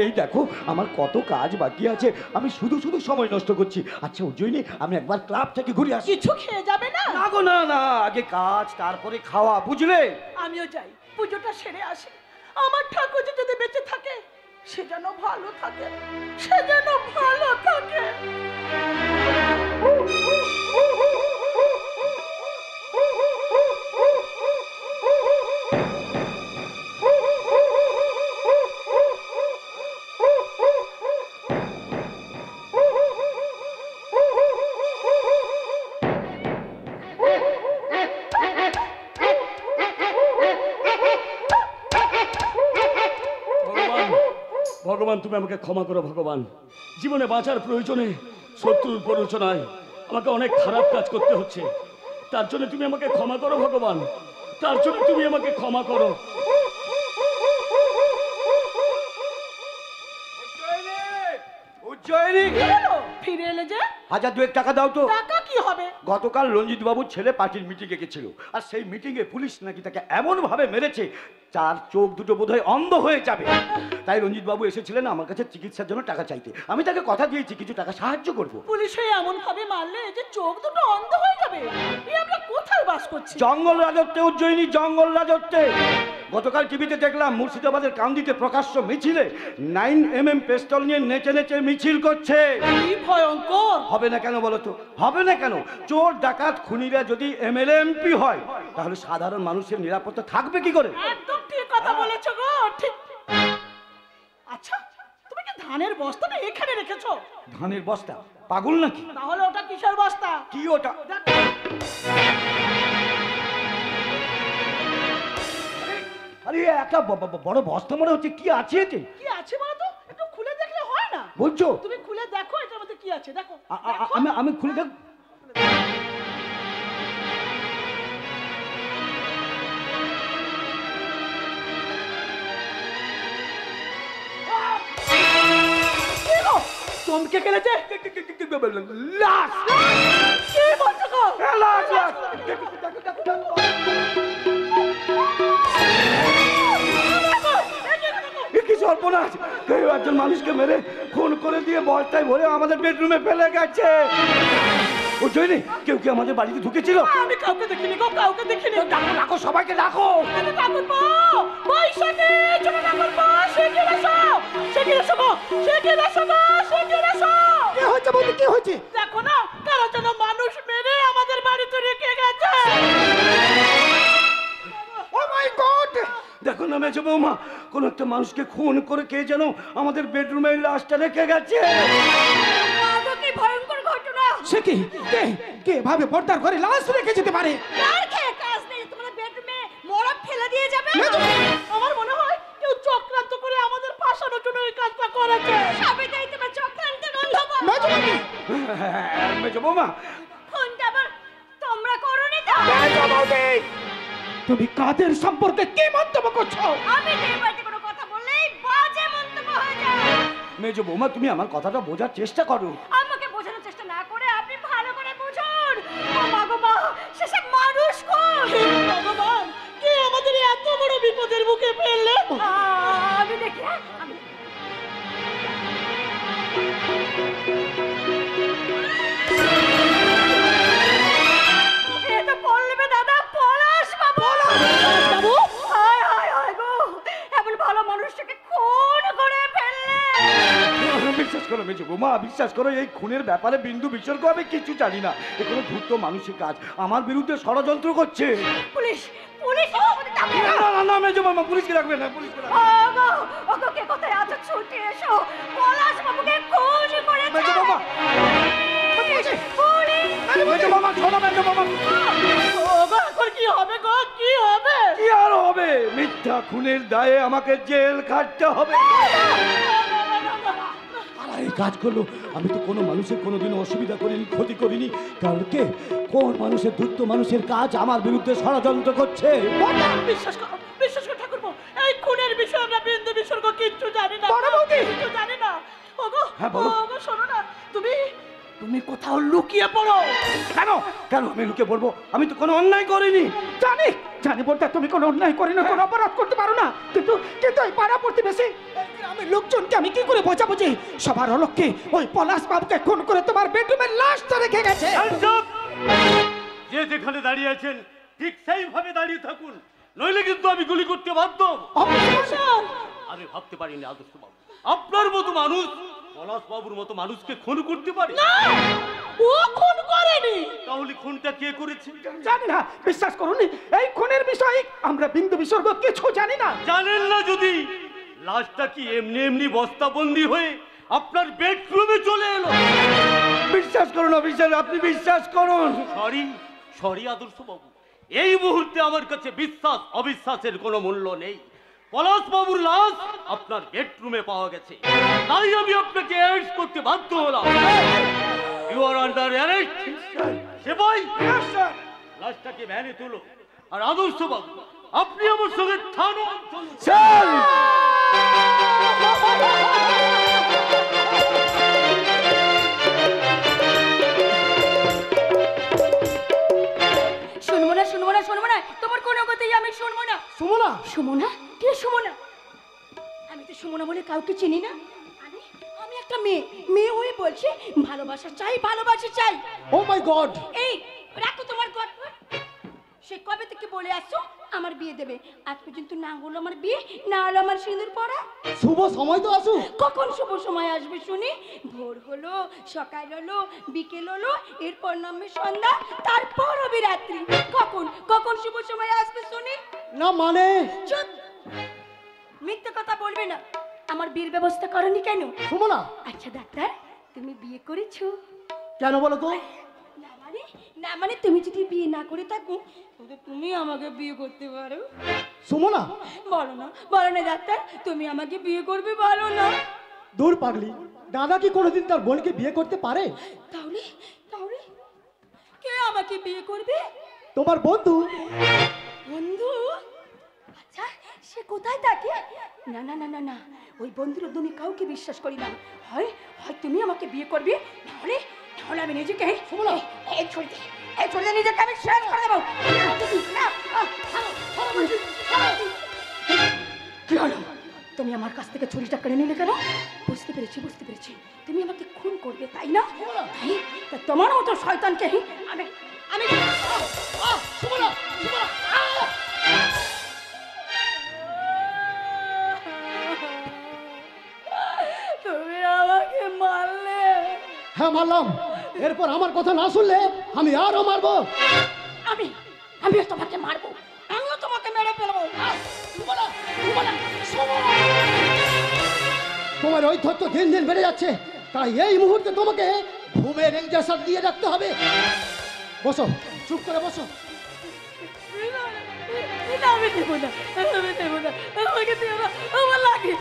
এই দেখো, আমার কত কাজ বাকি আছে, আমি শুধু শুধু সময় নষ্ট করছি। আচ্ছা উজ্জয়িনী, আমি একবার ক্লাব থেকে ঘুরে আসি।
কিছু খেয়ে যাবে না?
না গো না না, আগে কাজ তারপরে খাওয়া, বুঝলে?
আমিও যাই, পুজোটা সেরে আসি। আমার ঠাকুরজি যদি বেঁচে থাকে, সে যেন ভালো থাকে, সে যেন ভালো থাকে।
ভগবান, তুমি আমাকে ক্ষমা করো ভগবান। জীবনে বাঁচার প্রয়োজনে শত্রুর প্ররোচনায় আমাকে অনেক খারাপ কাজ করতে হচ্ছে। তার জন্য তুমি আমাকে ক্ষমা করো ভগবান, তার জন্য তুমি আমাকে ক্ষমা করো।
উজ্জয়িনী,
ফিরে এলে যে?
1000 টাকা দাও তো।
টাকা কি কি হবে?
গতকাল রঞ্জিত বাবুর ছেলে পার্টির মিটিংয়ে গেছিল, আর সেই মিটিংয়ে পুলিশ নাকি তাকে এমন ভাবে মেরেছে তার চোখ দুটো বোধহয় অন্ধ হয়ে যাবে। তাই রঞ্জিত বাবু এসেছিলেন আমার কাছে চিকিৎসার জন্য টাকা চাইতে। আমি তাকে কথা দিয়েছি কিছু টাকা সাহায্য করব।
পুলিশে এমন ভাবে মারলে যে চোখ দুটো অন্ধ হয়ে যাবে। এই আমরা কোথায় বাস করছি?
জঙ্গল রাজত্বে উজ্জয়িনী, জঙ্গল রাজত্বে। গতকাল টিভিতে দেখলাম মুর্শিদাবাদের কান্দিতে প্রকাশ্য মিছিলে 9mm পিস্তল নিয়ে নেচে নেচে মিছিল করছে।
কি ভয়ঙ্কর!
হবে না কেন বলো তো, হবে না কেন? চোর ডাকাত খুনিরা যদি এমএলএ এমপি হয় তাহলে সাধারণ মানুষের নিরাপত্তা থাকবে কি করে?
একদম ঠিক কথা বলেছো গো, ঠিক। আচ্ছা, তুমি কি ধানের বস্তাটা এখানে রেখেছো?
ধানের বস্তা? পাগল নাকি?
তাহলে ওটা কিসের বস্তা?
কি ওটা? আরে একটা বড় বস্তা মনে হচ্ছে, কি আছে এতে?
কি আছে বলো তো? একটু খুলে দেখলে হয় না?
বলছো?
তুমি খুলে দেখো এটার মধ্যে কি আছে, দেখো।
আমি খুলে দেখ।
চমকে গেলেছে।
লাশ!
কি বলছো গো?
লাশ, লাশ! কি সর্বনাশ! কেউ একজন মানুষকে মেরে খুন করে দিয়ে বস্তায় ভরে আমাদের বেডরুমে ফেলে গেছে। বুঝলি, কেউ কি আমাদের বাড়িতে ঢুকেছিল?
আমি কাউকে দেখিনি গো, কাউকে দেখিনি।
ডাকো ডাকো, সবাইকে ডাকো।
কি হয়েছে বলি, কি হয়েছে?
দেখো না, কারো জন্য মানুষ মেরে আমাদের বাড়িতে রেখে গেছে।
ও মাই গড!
দেখো না মেজো বৌমা, কোন একটা মানুষকে খুন করে কে যেন আমাদের বেডরুমে লাশটা রেখে গেছে।
কি ভয়ঙ্কর ঘটনা!
সে কি? কে ভাবে পর্দার ঘরে লাশ রেখে যেতে পারে?
কার খেয়ে কাজ নেই, তোমাদের বেডরুমে মরদ ফেলে দিয়ে যাবে?
আমার মনে হয় কেউ চক্রান্ত করে আমাদের ফাঁসানোর জন্য এই কাজটা করেছে।
সবই তাই তোমার চক্রান্তের গন্ধ পাবো।
মেজো বৌমা,
ফোনটা আবার তোমরা করোনি তো?
তুমি কাদের সম্পর্কে কি মন্তব্য করছো?
আমি তো এই বাড়িতে কোনো কথা বললেই বাজে মন্তব্য হয়ে যায়।
মেজো বৌমা, তুমি আমার কথাটা বোঝার চেষ্টা করো।
আমাকে বোঝানোর চেষ্টা না করে আপনি ভালো করে বুঝুন। ও মা গো মা, শেষে মানুষ খুন!
ভগবান, কে আমাদের এত বড় বিপদের মুখে ফেললে?
আমি দেখি, আমি এ তো পল্লবে দাদা, পলাশ বাবু। বাবু, হায় হায় হায় গো, এমন ভালো মানুষটাকে খুন করে ফেললে।
বিশ্বাস করো মেজো বৌমা, বিশ্বাস করো, এই খুনের ব্যাপারে বিন্দু বিসর্গ আমি কিছু জানি না। এ কোনো ধূর্ত মানুষের কাজ, আমার বিরুদ্ধে ষড়যন্ত্র করছে।
Police, police!
না না না মেজো বৌমা, পুলিশকে রাখবে না, পুলিশকে রাখবে না।
ওগো, ওগো, কে কোথায় আছো? ছুটে এসো, পলাশ বাবুকে খুন করেছে।
মেজো বৌমা,
পুলিশ!
মেজো বৌমা, শোনো মেজো বৌমা।
ওগো, এখন কি হবে গো, কি হবে?
কি আর হবে? মিথ্যা খুনের দায়ে আমাকে জেল খাটতে হবে। এই কাজ করলো, আমি তো কোনো মানুষের কোনোদিনও অসুবিধা করিনি, ক্ষতি করিনি। কারণ কে, কোন মানুষের ধূর্ত মানুষের কাজ আমার বিরুদ্ধে ষড়যন্ত্র করছে?
বিশ্বাস করো ঠাকুরপো, এই খুনের বিষয়ে আমরা বিন্দু বিসর্গ কিচ্ছু জানি না। কিচ্ছু জানি না। ওগো,
হ্যাঁ, বলো।
ওগো, শোনো না, তুমি কোথাও লুকিয়ে পড়ো।
কেন কেন আমি লুকিয়ে পড়বো? আমি তো কোনো অন্যায় করিনি।
জানি বলতে তুমি কোনো অন্যায় করে না, কোনো অপরাধ করতে পারো না, কিন্তু এই পাড়া প্রতিবেশী গ্রামের লোকজনকে আমি কি করে বোঝাবো যে সবার অলক্ষ্যে ওই পলাশ বাবুকে খুন করে তোমার বেডরুমের লাশটা রেখে গেছে?
যে যেখানে দাঁড়িয়ে আছেন ঠিক সেইভাবে দাঁড়িয়ে থাকুন, নইলে কিন্তু আমি গুলি করতে বাধ্য। আমি ভাবতে পারিনি আদর্শ বাবু আপনার মতো মানুষ পলাশ বাবুর মতো মানুষকে খুন করতে পারে।
ও খুন করেনি।
তাহলে খুনটা কে করেছে?
জানি না, বিশ্বাস করুন, এই খুনের বিষয়ে আমরা বিন্দু বিসর্গ কিছু জানি না।
জানেন না যদি লাশটা কি এমনি এমনি বস্তাবন্দি হয়ে আপনার বেডরুমে চলে এলো?
বিশ্বাস করুন অফিসার, আপনি বিশ্বাস করুন।
সরি আদর্শ বাবু, এই মুহূর্তে আমার কাছে বিশ্বাস অবিশ্বাসের কোনো মূল্য নেই। পলাশ বাবুর লাশ আপনার বেডরুমে পাওয়া গেছে, তাই আমি আপনাকে অ্যারেস্ট করতে বাধ্য হলাম। You are under arrest. সেবাই, লাশটাকে ভ্যানে তুলো। আর আদর্শ বাবু, আপনি আমার সঙ্গে থানা
চল।
কাউকে চিনি না। আমি একটা মেয়ে, মেয়ে হয়ে বলছি ভালোবাসা চাই, ভালোবাসা চাই।
ও মাই গড!
এই রাখো তোমার গল্প। সে কবে থেকে বলে আসছো আমার বিয়ে দেবে, আজ পর্যন্ত না হলো আমার বিয়ে, না হলো আমার সিঁদুর পড়া।
শুভ সময় তো আসুক।
কখন শুভ সময় আসবে শুনি? ভোর হলো, সকাল হলো, বিকেল হলো, এরপর নামবে সন্ধ্যা, তারপর হবে রাত্রি। কখন কখন শুভ সময় আসবে শুনি?
না মানে
চুপ, মিথ্যে কথা বলবে না। আমার বিয়ের ব্যবস্থা করনি কেন?
সুমনা,
আচ্ছা ডাক্তার, তুমি বিয়ে করেছো
কেন বলো তো?
না মানে তুমি যদি বিয়ে না করে থাকো তবে তুমি আমাকে বিয়ে করতে পারো।
সুমনা,
বলো না, বলো না ডাক্তার, তুমি আমাকে বিয়ে করবে, বলো না।
দূর পাগলি, দাদা কি কোনোদিন তার বোনকে বিয়ে করতে পারে?
তাহলে তাহলে কে আমাকে বিয়ে করবে?
তোমার বন্ধু।
বন্ধু? আচ্ছা, সে কোথায় থাকে? না না না না না, ওই বন্ধুর তুমি কাউকে বিশ্বাস করি না। হয় হয় তুমি আমাকে বিয়ে করবে, নাহলে নাহলে আমি নিজেকে এই ছড়ি দিয়ে নিজেকে আমি শেষ করে দেবো। কি হলো? তুমি আমার কাছ থেকে ছুরিটা কেড়ে নিলে কেন? বুঝতে পেরেছি, বুঝতে পেরেছি, তুমি আমাকে খুন করবে, তাই না? তাই তা তোমার মতো শয়তানকে আমি আমি তুমি আমাকে মারলে।
হ্যাঁ মারলাম, এরপর আমার কথা না শুনলে আমি আরো মারবো।
আমিও তোমাকে মারবো, আমিও তোমাকে মেরে ফেলবো।
তোমার ঐশ্বর্য দিন দিন বেড়ে যাচ্ছে, তাই এই মুহূর্তে তোমাকে ঘুমের ইঞ্জেকশন দিয়ে রাখতে হবে। বসো, চুপ করে বসো।
আমি দেবো না, আমি দেবো না, আমাকে দেবো না, আমার লাগে।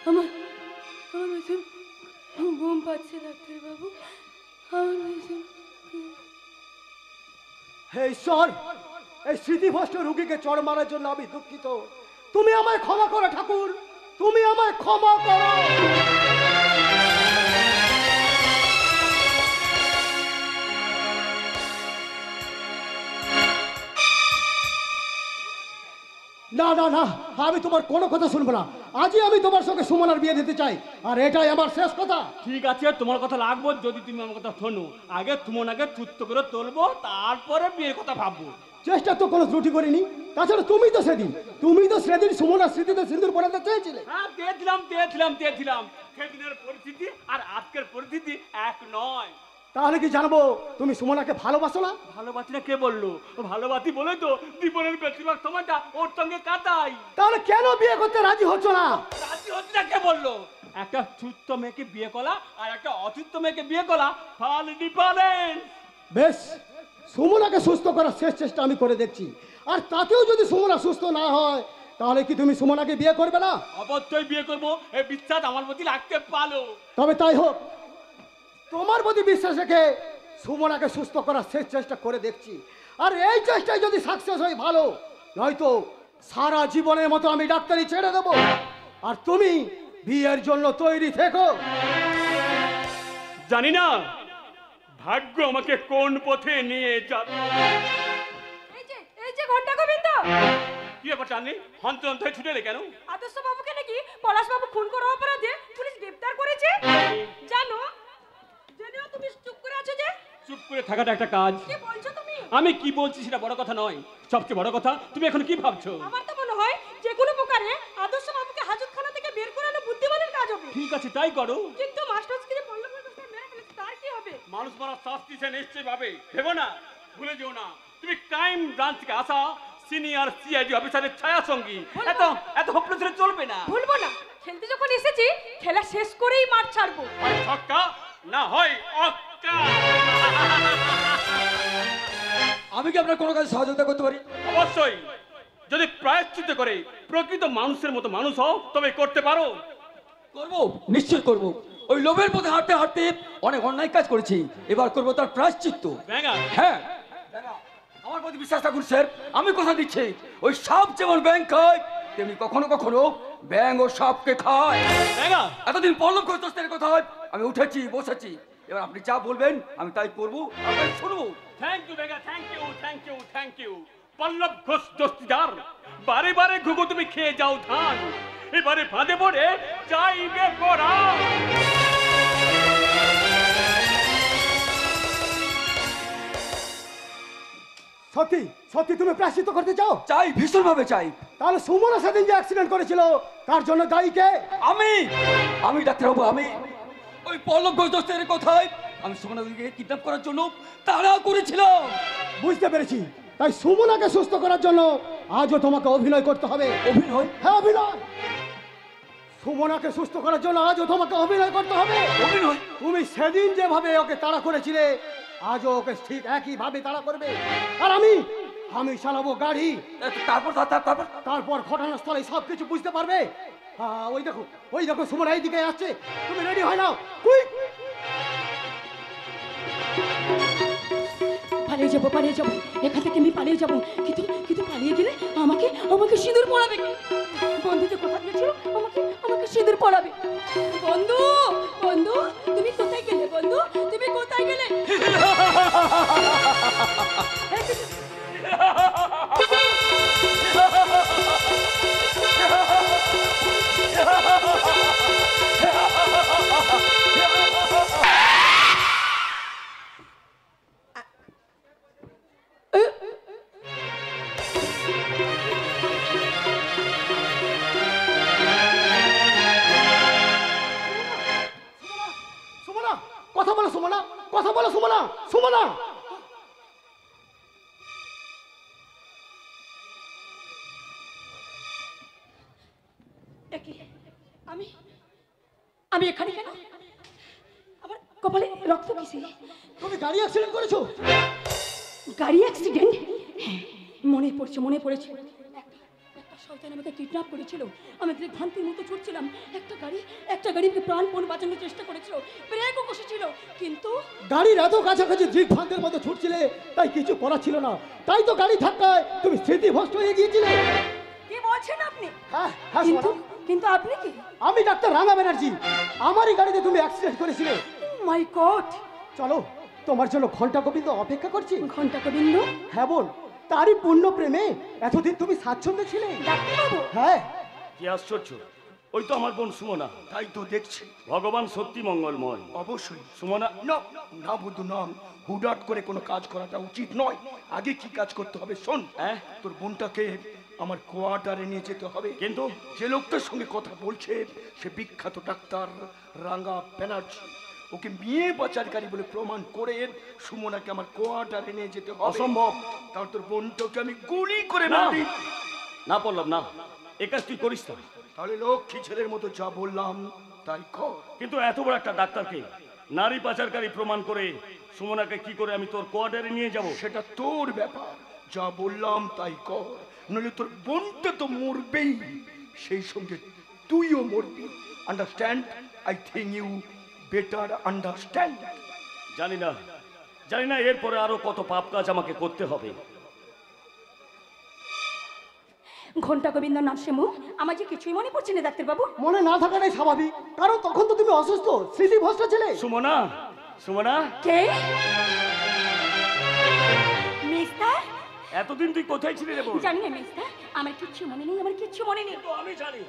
আমার ভীষণ ঘুম পাচ্ছে ডাক্তারবাবু, আমার ভীষণ।
হে ঈশ্বর, এই স্মৃতিভ্রষ্ট রোগীকে চড় মারার জন্য আমি দুঃখিত। তুমি আমায় ক্ষমা করো ঠাকুর, তুমি আমায় ক্ষমা করো। না না না, আমি তোমার কোনো কথা শুনবো না। আজই আমি তোমার সঙ্গে সুমনার বিয়ে দিতে চাই, আর এটাই আমার শেষ কথা।
ঠিক আছে, তোমার কথা লাগবো যদি তুমি আমার কথা শোনো। আগে তুমনাকে তুত্ত করে তুলবো, তারপরে বিয়ের কথা ভাববো।
চেষ্টা তো কোনো ত্রুটি করিনি। তাছাড়া তুমি তো সেদিন সুমনার স্মৃতিতে সিঁদুর পরাতে চেয়েছিলে।
হ্যাঁ, দিয়েছিলাম। সেদিনের পরিস্থিতি আর আজকের পরিস্থিতি এক নয়।
তাহলে কি জানবো তুমি সুমনাকে ভালোবাসো না?
ভালোবাসি না কে বললো? ভালোবাসি বলে তো জীবনের বেশিরভাগ সময়টা ওর সঙ্গে কাটাই।
তাহলে কেন বিয়ে করতে রাজি হচ্ছ না?
রাজি হচ্ছে না কে বললো? একটা সুস্থ মেয়েকে বিয়ে করা আর একটা অসুস্থ মেয়েকে বিয়ে করা ফাল ডিফারেন্স।
বেশ, সুমনাকে সুস্থ করার শেষ চেষ্টা আমি করে দেখছি, আর তাতেও যদি সুমনা সুস্থ না হয় তাহলে কি তুমি সুমনাকে বিয়ে করবে না?
অবশ্যই বিয়ে করবো, এই বিশ্বাস আমার প্রতি রাখতে পারো।
তবে তাই হোক, তোমার প্রতি বিশ্বাস রেখে সুমনাকে সুস্থ করার শেষ চেষ্টা করে দেখছি, আর এই চেষ্টায় যদি সাকসেস হয় ভালো, নয়তো সারা জীবনের মতো আমি ডাক্তারি ছেড়ে দেবো, আর তুমি বিয়ের জন্য তৈরি থেকো।
জানি না ভাগ্য আমাকে কোন পথে নিয়ে যাবে।
এই যে ঘন্টা গোবিন্দ,
কি ব্যাপার টানি হন্ত হন্ত হয়ে ছুটে এলে কেন?
আদর্শ বাবুকে নাকি পলাশ বাবু খুন করার অপরাধে পুলিশ গ্রেফতার করেছে। জানো জেনেও তুমি চুপ করে আছো যে?
চুপ করে থাকাটা একটা কাজ।
কি বলছো তুমি?
আমি কি বলছি সেটা বড় কথা নয়, সবচেয়ে বড় কথা তুমি এখন কি ভাবছো?
আমার তো মনে হয় যে কোনো প্রকারে আদর্শ বাবুকে হাজতখানা থেকে বের করানো বুদ্ধিমানের কাজ হবে।
ঠিক আছে, তাই করো।
কিন্তু মাস্টারকে যে বললো মেরে ফেলেছে, তার কি হবে?
মানুষ মারা শাস্তি সে নিশ্চয়ই পাবে, ভেবো না, ভুলে যেও না তুমি ক্রাইম ব্রাঞ্চ থেকে আসা সিনিয়র সিআইডি অফিসারের ছায়া সঙ্গী। এত হপলস চলবে না।
ভুলবো না, খেলতে যখন এসেছি খেলা শেষ করেই মাঠ ছাড়বো।
হয় ছক্কা না হয় অক্কা।
আমি কি আপনার কোনো কাজে সহযোগিতা করতে পারি?
অবশ্যই, যদি প্রায়শ্চিত্ত করে প্রকৃত মানুষের মতো মানুষ হও তবে করতে পারো।
করবো, নিশ্চয় করবো। ওই লোভের পথে হাঁটতে হাঁটতে অনেক অন্যায় কাজ করেছি, এবার করবো তার প্রায়শ্চিত্ত। হ্যাঁ, আমার প্রতি বিশ্বাস রাখুন স্যার, আমি কথা দিচ্ছি, ওই সাপ যেমন ব্যাং খায় তেমনি কখনো কখনো ব্যাং ও সাপকে খায়। এতদিন পল্লব ঘোষ দোস্তের কথা আমি উঠেছি বসেছি, এবার আপনি যা বলবেন আমি তাই করবো, আমি শুনবো।
থ্যাংক ইউ বেগা, thank you, thank you, thank you. Pallab Ghosh Dastidar, বারে বারে ঘুঘু তুমি খেয়ে যাও ধান, এবারে ফাঁদে পড়ে চাইবে পড়া।
সত্যি সত্যি তুমি প্রায়শ্চিত্ত করতে চাও?
চাই, ভীষণ ভাবে চাই।
তাহলে সুমনা সেদিন যে অ্যাক্সিডেন্ট করেছিল তার জন্য দায়ী কে?
আমি ডাক্তারবাবু, আমি ওই পল্লব ঘোষ দস্তিদারের কথায় আমি সুমনাদিকে কিডন্যাপ করার জন্য তাড়া করেছিলাম।
বুঝতে পেরেছি, তাই সুমনাকে সুস্থ করার জন্য আজও তোমাকে অভিনয় করতে হবে।
অভিনয়?
হ্যাঁ অভিনয়। সুমনাকে সুস্থ করার জন্য আজও তোমাকে অভিনয় করতে হবে।
অভিনয়?
তুমি সেদিন যেভাবে ওকে তাড়া করেছিলে আজও ওকে ঠিক একইভাবে তাড়া করবে। আর আমি চালাবো গাড়ি। তারপর ঘটনাস্থলে সবকিছু বুঝতে পারবে। ওই দেখো সুমনা এইদিকে আসছে, তুমি রেডি হয় নাও, কুইক।
পালিয়ে যাবো এখান থেকে, আমি পালিয়ে যাবো, কিন্তু পালিয়ে গেলে আমাকে সিঁদুর পড়াবে। বন্ধু যে কোথায় গেছিল, আমাকে সিঁদুর পড়াবে। বন্ধু তুমি কোথায় গেলে? বন্ধু তুমি কোথায় গেলে?
কথা বলো সুমনা।
আমি এখানে কেন? আমার কপালে রক্ত কিসে?
তুমি গাড়ি অ্যাক্সিডেন্ট করেছো?
গাড়ি অ্যাক্সিডেন্ট? মনে পড়েছে। একটা শয়তান আমাকে কিডন্যাপ করেছিল। আমি ভ্রান্তির মতো ছুটছিলাম, একটা গাড়িকে প্রাণপণ বাঁচানোর চেষ্টা করেছিল, ব্রেকও কষেছিল, কিন্তু
গাড়ির এত কাছাকাছি দিগ্ভ্রান্তের মতো ছুটছিলে, তাই কিছু করার ছিল না। তাই তো গাড়ি ধাক্কায় তুমি স্মৃতিভ্রষ্ট হয়ে গিয়েছিলে।
কি বলছেন আপনি?
হ্যাঁ,
কিন্তু আপনি কি?
আমি ডাক্তার রাঙা ব্যানার্জি। আমারই গাড়িতে তুমি অ্যাক্সিডেন্ট করেছিলে।
মাই গড!
চলো, তোমার জন্য ঘন্টা গোবিন্দ অপেক্ষা করছি।
ঘন্টা গোবিন্দ?
হ্যাঁ বোন, তারই পূর্ণ প্রেমে এতদিন তুমি স্বাচ্ছন্দ্যে ছিলে।
ডাক্তারবাবু?
হ্যাঁ।
কি আশ্চর্য, ওই তো আমার বোন সুমনা।
তাই তো দেখছি।
ভগবান সত্যি মঙ্গলময়।
অবশ্যই।
সুমনা
না বন্ধু, না, হুডাট করে কোনো কাজ করাটা উচিত নয়। আগে কি কাজ করতে হবে শোন। তোর বোনটাকে আমার কোয়ার্টারে নিয়ে যেতে হবে।
কিন্তু
যে লোকটার সঙ্গে কথা বলছে সে বিখ্যাত ডাক্তার রাঙা ব্যানার্জি। ওকে মেয়ে পাচারকারী বলে প্রমাণ করে সুমনাকে আমার কোয়ার্টারে নিয়ে যেতে হবে।
অসম্ভব।
তার তোর বোনটাকে আমি গুলি করে মারি।
না পড়লাম না, এ কাজ তুই করিস না।
তাহলে লক্ষ্মী ছেলের মতো যা বললাম তাই কর।
কিন্তু এত বড় একটা ডাক্তারকে নারী পাচারকারী প্রমাণ করে সুমনাকে কি করে আমি তোর কোয়ার্টারে নিয়ে যাব?
সেটা তোর ব্যাপার। যা বললাম তাই কর, নইলে তোর বোনটা তো মরবেই, সেই সঙ্গে তুইও মরবি। Understand? I think you better understand.
জানি না এরপরে আরো কত পাপ কাজ আমাকে করতে হবে।
ঘন্টা গোবিন্দ নার্সিং হোম, আমার যে কিছুই মনে পড়ছে না ডাক্তারবাবু।
মনে না থাকাটাই স্বাভাবিক, কারণ তখন তো তুমি অসুস্থ, স্মৃতিভ্রষ্ট ছিলে।
সুমনা
কে? মিস্টার?
এতদিন তুই কোথায় ছিলি রে বোন?
জানি না মিস্টার, আমার কিচ্ছু মনে নেই।
তো আমি জানি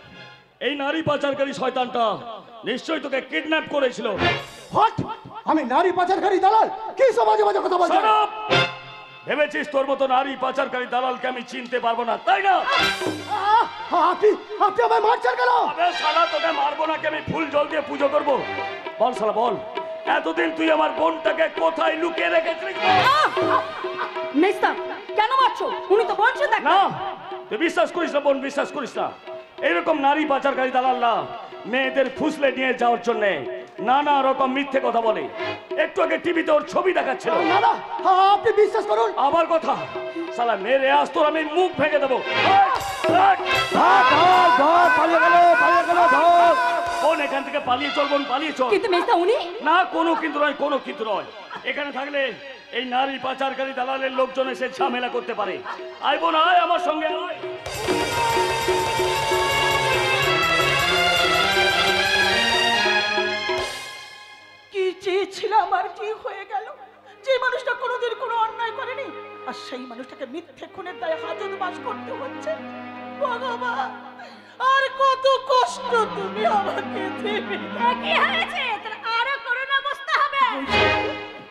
এই নারী পাচারকারী শয়তানটা নিশ্চয়ই তোকে কিডন্যাপ করেছিল।
হোয়াট? আমি নারী পাচারকারী দালাল? কি সব বাজে বাজে কথা বলছিস?
ভেবেছিস তোর মতো নারী পাচারকারী দালালকে আমি চিনতে পারবো না, তাই না?
আপনি আমায় মারছেন কেন?
আবে শালা, তোকে মারবো না, আমি ফুল জল দিয়ে পুজো করবো? বল শালা বল, এতদিন তুই আমার বোনটাকে কোথায় লুকিয়ে রেখেছিস?
মিস্টার, কেন মারছো? উনি তো বলছেন
না, তুই বিশ্বাস করিস না বোন, বিশ্বাস করিস না। এইরকম নারী পাচারকারী দালালরা মেয়েদের ফুসলে নিয়ে যাওয়ার জন্য নানা রকম মিথ্যে কথা বলে। একটু আগে টিভিতে ওর ছবি দেখাচ্ছিল।
না, আপনি বিশ্বাস করুন।
আবার কথা, শালা মেরে আজ তোর আমি মুখ ভেঙে দেবো। বোন এখান থেকে পালিয়ে চল, বোন পালিয়ে চল।
কিন্তু মিস্টার উনি?
না, কোনো কিন্তু নয়। এখানে থাকলে এই নারী পাচারকারী দালালের লোকজন এসে ঝামেলা করতে পারে। আয় বোন আয়, আমার সঙ্গে আয়।
কি ছিল আমার কি হয়ে গেল? যে মানুষটা কোনোদিন কোনো অন্যায় করেনি, আর সেই মানুষটাকে মিথ্যে খুনের দায়ে হাজত বাস করতে হচ্ছে। ভগবান, আর কত কষ্ট তুমি আমাকে দেবে।
কি হয়েছে? তোর আরো করুণ অবস্থা হবে।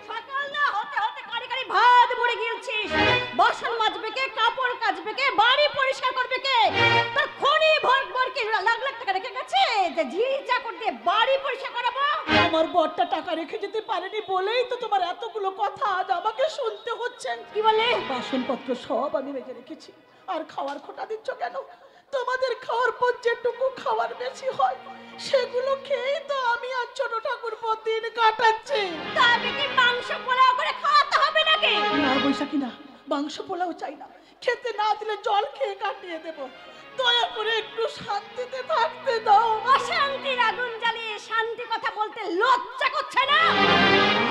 সকাল না হতে হতে কারি কারি ভাত মুড়ে গিলছিস। বাসন মাজবে কে, কাপড় কাচবে কে, বাড়ি পরিষ্কার করবে কে? তোর খনি ভর ভর কি লাখ লাখ টাকা রেখে গেছে যে ঝি চাকর দিয়ে বাড়ি পরিষ্কার করাবো?
আমার বড়টা টাকা রেখে যেতে পারেনি বলেই তো তোমার এতগুলো কথা আজ আমাকে শুনতে হচ্ছে।
কি বলে?
বাসনপত্র সব আমি মেজে রেখেছি। আর খাওয়ার খোটা দিচ্ছ কেন? তোমাদের খাওয়ার পর যেটুকু খাওয়ার বেশি হয় সেগুলো খেয়েই তো আমি আর ছোট ঠাকুর দিন কাটাচ্ছি।
তবে কি মাংস পোলাও করে খাওয়াতে হবে নাকি?
না বৈশাখী না, মাংস পোলাও চাই না। খেতে না দিলে জল খেয়ে কাটিয়ে দেব। দয়া করে একটু শান্তিতে থাকতে দাও।
অশান্তির আগুন জ্বালিয়ে শান্তি কথা বলতে লজ্জা করছে না?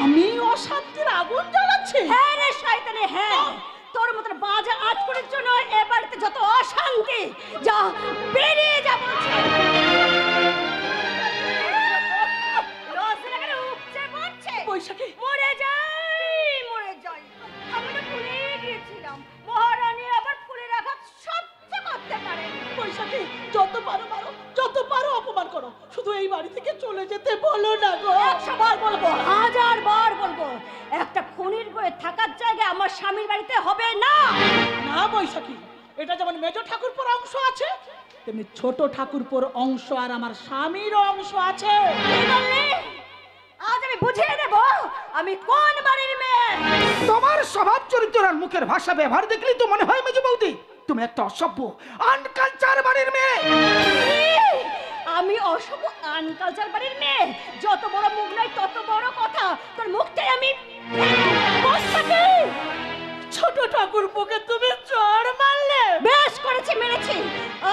আমি অশান্তির আগুন জ্বালাচ্ছি?
হ্যাঁ রে শয়তানে, হ্যাঁ। তোর মতন বাজে আটকুড়ির জন্য এ বাড়িতে যত অশান্তি, যা বেরিয়ে যা বলছি।
বৈশাখী,
মরে যাই। আমি তো ভুলে গিয়েছিলাম মহারানী আবার ফুলের আঘাত সহ্য করতে পারে।
বৈশাখী, যত পারো অপমান করো, শুধু এই বাড়ি থেকে চলে যেতে বলো না গো।
100 বার বলবো, 1000 বার বলবো, একটা খুনির বয়ে থাকার জায়গা আমার স্বামীর বাড়িতে হবে না।
না বৈশাখী, এটা যেমন মেজর ঠাকুরপোর অংশ আছে, তেমনি ছোট ঠাকুরপোর অংশ আর আমার স্বামীর অংশ আছে।
কি বললি? আজ আমি বুঝিয়ে দেব আমি কোন বাড়ির মেয়ে।
তোমার স্বভাব চরিত্র আর মুখের ভাষা ব্যবহার দেখলেই তো মনে হয় মেজো বৌদি তুমি একটা অসভ্য আনকালচার বাড়ির মেয়ে।
আমি অসভ্য আনকালচার বাড়ির মেয়ে? যত বড় মুখ নাই তত বড় কথা। তোর মুখটাই আমি
ছোট ঠাকুরপোকে তুমি চড় মারলে।
বেশ করেছি, মেরেছি।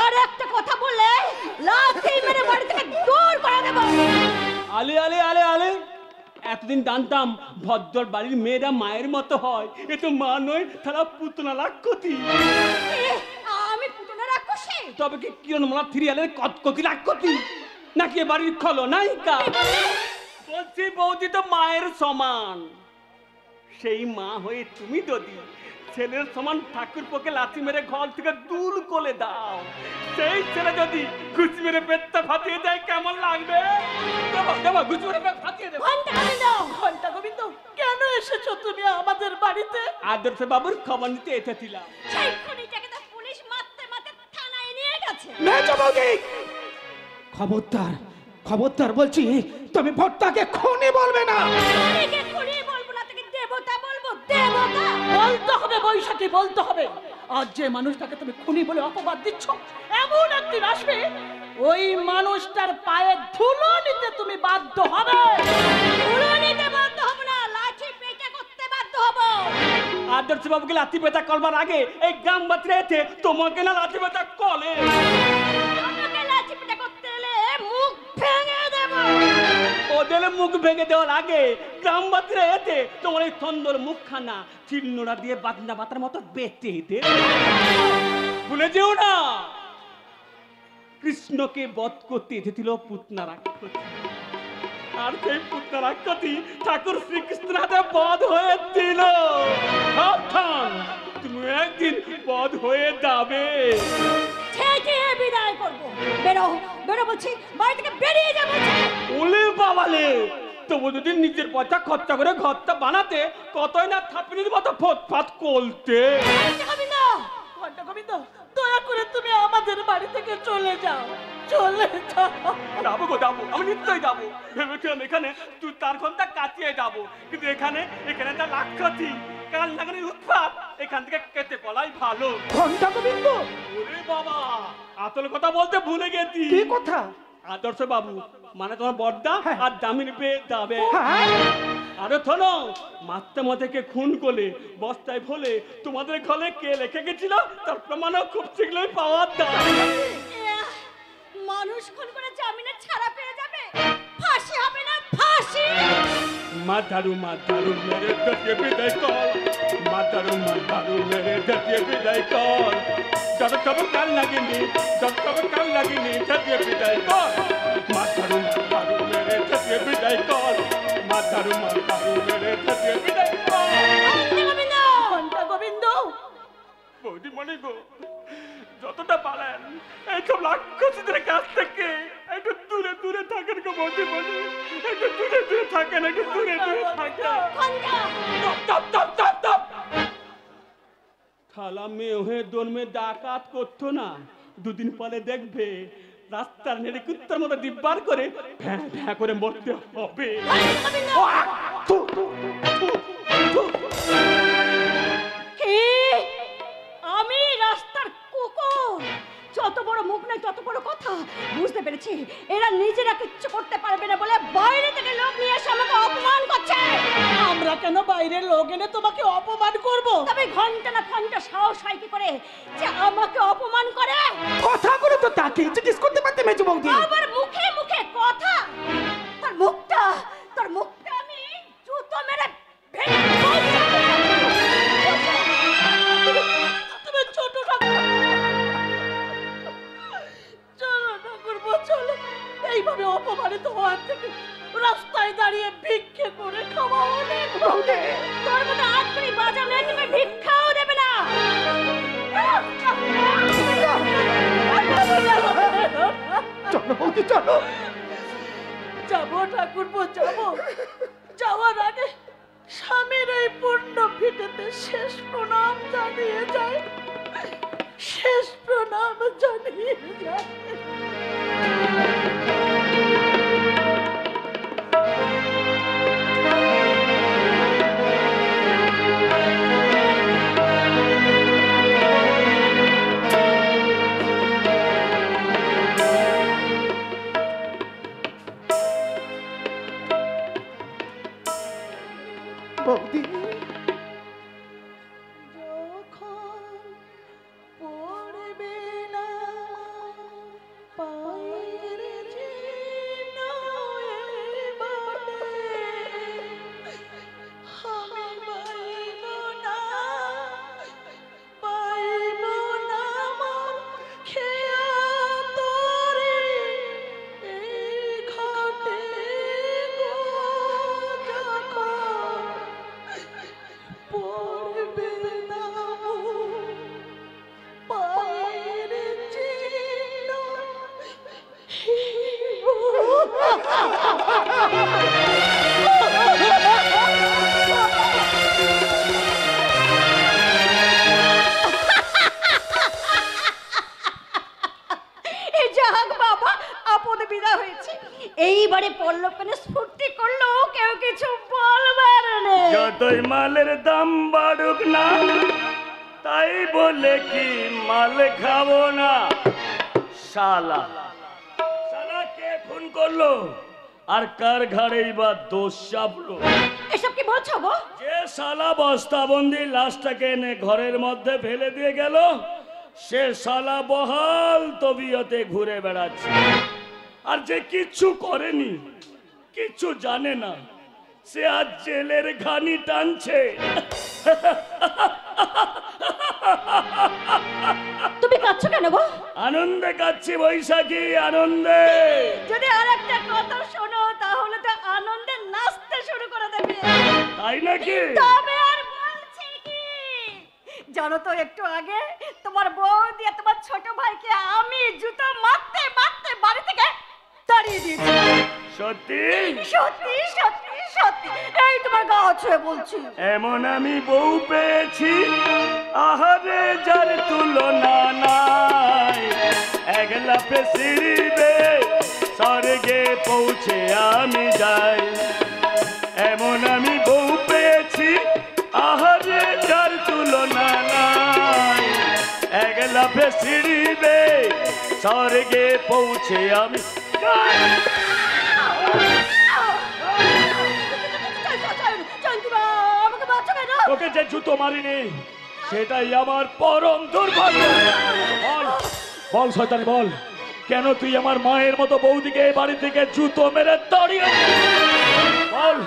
আর একটা কথা বললে লাথি মেরে বাড়ি থেকে দূর করে দেব।
আলে আলে আলে আলে, এতদিন জানতাম ভদ্র বাড়ির মেয়েরা মায়ের মতো হয়। এ তো মা নয়, তারা পুতনা রাক্ষসী।
আমি পুতনা রাক্ষসী?
তবে কি কিরণমালা সিরিয়ালের কতকতি রাক্ষসী নাকি এ বাড়ির খলনায়িকা? বলছি বৌদি তো মায়ের সমান। সেই মা হয়ে তুমি যদি ছেলের সমান ঠাকুরপোকে লাথি মেরে ঘর থেকে দূর করে দাও, সেই ছেলে যদি ঘুষি মেরে পেটটা ফাটিয়ে দেয় কেমন লাগবে? ঘুষি মেরে পেট ফাটিয়ে দেবে।
ঘন্টা গোবিন্দ, কেন এসেছো তুমি আমাদের বাড়িতে?
আদর্শ বাবুর খবর নিতে এসেছিলাম।
সেই খুনিটাকে তো পুলিশ মারতে মারতে থানায় নিয়ে গেছে।
মেজো বৌদি, খবরদার বলছি, তুমি ভোটটাকে খুনি বলবে না।
খুনিকে খুনি বলবো না, তোকে দেবতা বলবো, দেবতা।
বলতে হবে বৈশাখী, বলতে হবে। আজ যে মানুষটাকে তুমি খুনি বলে অপবাদ দিচ্ছ, এমন একদিন আসবে ওই মানুষটার পায়ে ধুলো নিতে তুমি বাধ্য হবে।
ধুলো নিতে বাধ্য হব না, লাঠি পেটা করতে বাধ্য হব।
আদর্শ বাবুকে লাঠি পেটা করবার আগে এই গ্রামবাসীরা এসে তোমাকে না লাঠি পেটা কলে।
আমাকে লাঠি পেটা করতে এলে মুখ ভেঙে দেব।
ওদের মুখ ভেঙে দেওয়ার আগে গ্রামবাসীরা এসে তোমার এই সুন্দর মুখখানা চিহ্নরা দিয়ে বাজনা বাতার মতো বেঁচে দে। ভুলে যেও না, কৃষ্ণকে বধ করতে এসেছিল পুতনা রাক্ষসী, আর সেই পুতনা রাক্ষসী ঠাকুর শ্রীকৃষ্ণের হাতে বধ হয়েছিল। সাবধান, তুমি একদিন বধ হয়ে যাবে।
ঠেকে বিদায় করব। বেরো বেরো বলছি, বাড়ি থেকে বেরিয়ে যা বলছি।
ওলে বাবালে, তবু যদি নিজের পয়সা খরচা করে ঘরটা বানাতে, কতই না থাপিনির মতো ফটফট করতে।
ঘন্টা গোবিন্দ, দয়া করে তুমি আমাদের বাড়ি থেকে চলে যাও, চলে যাও।
যাবো গো, যাবো, আমি নিশ্চয়ই যাবো। ভেবেছিলাম এখানে তুই তার ঘন্টা কাটিয়ে যাবো, কিন্তু এখানে যা রাক্ষসী কাল লাগানোর উৎপাত, এখান থেকে কেটে পলাই ভালো।
ঘন্টা গোবিন্দ,
ওরে বাবা, আসল কথা বলতে ভুলে গেছি।
কি কথা?
আদর্শ বাবু মানে তোমার বড়দা আর দামির পেয়ে যাবে।
হ্যাঁ,
আরে শোনো, মাত্রা মতেকে খুন করলে বস্তায় ফলে তোমাদের ঘরে কে রেখে গেছিল তার প্রমাণও খুব শীঘ্রই পাওয়া যায়।
মানুষ খুন করে জামিনে ছাড়া পেয়ে যাবে, ফাঁসি হবে না, ফাঁসি।
মাথারু মেরে দেশে বিদায় কর, মাথারু মেরে দেশে বিদায় কর। যত কাল লাগেনি দেশে বিদায় কর। মাথারু মেরে দেশে বিদায় কর, দারুণ মা দারুণ রেখে দিয়ে বিদায় কর।
ঘন্টা গোবিন্দ,
বৌদিমণি গো, যতটা পারেন এইসব রাক্ষসীদের কাছ থেকে একটু দূরে দূরে থাকেন গো বৌদিমণি, একটু দূরে দূরে থাকেন, একটু দূরে দূরে থাকেন। শালা মেয়ে হয়ে দোলমে ডাকাত করতো না, দুদিন পরে দেখবে রাস্তার নেড়ে কুত্তার মতো ডিব্বার করে ভ্যাঁ ভ্যাঁ করে মরতে হবে।
আমি রাস্তার কুকুর? যত বড় মুখ নাই তত বড় কথা। বুঝতে পেরেছি এরা নিজেরা কিচ্ছু করতে পারবে না বলে বাইরে থেকে লোক নিয়ে এসে আমাকে অপমান করছে।
আমরা কেন বাইরের লোক এনে তোমাকে অপমান করব?
তবে ঘন্টা না ঘন্টা সাহস হয় কি করে যে আমাকে অপমান করে?
কথা করে তো তাকে জিজ্ঞেস করতে পারতে মেজো বৌদি।
আবার মুখে মুখে কথা। তোর মুখটা আমি জুতো মেরে ভেঙে
তুমি ছোট ঠাকুর, চলো ঠাকুরপো চলো, এইভাবে অপমানিত হওয়ার থেকে রাস্তায় দাঁড়িয়ে ভিক্ষে করে খাওয়া অনেক ভালো।
তোর মতো আটকড়ি বাজা মেয়ে তুমি ভিক্ষাও দেবে না।
চলো বৌদি চলো।
যাবো ঠাকুরপো যাবো, যাওয়ার আগে স্বামীর এই পূর্ণ ভিটেতে শেষ প্রণাম জানিয়ে যায়, শেষ প্রণাম জানিয়ে যায়।
বৌদি
যখন পড়বে না পায়ের চিহ্ন এবারে, আমি পাইব না মা খেয়া তোরে এই ঘাটে গো, যখন পড়বে না পায়ের চিহ্ন।
যাক বাবা, আপদ বিদায় হয়েছে। এইবারে পল্লবকে স্ফূর্তি করলো, কেউ কিছু বলবার নেই।
যতই মালের দাম বাড়ুক না, তাই বলে কি মাল খাবো না? শালা কে খুন করলো আর কার ঘাড়েই বা দোষ চাপলো?
এসব কি বলছো গো?
যে শালা বস্তাবন্দি লাশটাকে এনে ঘরের মধ্যে ফেলে দিয়ে গেল, সে শালা বহাল তবিয়তে ঘুরে বেড়াচ্ছে। আর যে কিচ্ছু করেনি, কিচ্ছু জানে না, সে আজ জেলের ঘানি টানছে।
তুমি কাঁদছো কেন গো?
আনন্দে কাচ্ছি বৈশাখী, আনন্দে।
যদি আর একটা কথা শোনো তাহলে তো আনন্দে নাচতে শুরু করে দেবে।
তাই নাকি?
তবে আর বলছি কি জানো তো, একটু আগে তোমার বউ দিয়ে তোমার ছোট ভাইকে আমি জুতো মারতে মারতে বাড়ি থেকে তাড়িয়ে দিয়েছি।
সত্যি
সত্যি সত্যি সত্যি, এই তোমার গা ছুঁয়ে বলছি।
এমন আমি বউ পেয়েছি, আহারে যার তুলনা নাই। এক লাফে সিঁড়ি বেয়ে স্বর্গে পৌঁছে আমি যাই। এমন আমি বউ পেয়েছি, আহারে যার তুলনা নাই। এক লাফে সিঁড়ি বেয়ে স্বর্গে পৌঁছে আমি যাই। তোকে যে জুতো মারিনি সেটাই আমার পরম দুর্ভাগ্য। বল বল শয়তানি বল, কেন তুই আমার মায়ের মতো বৌদিকে এই বাড়ি থেকে জুতো মেরে তাড়িয়ে? বল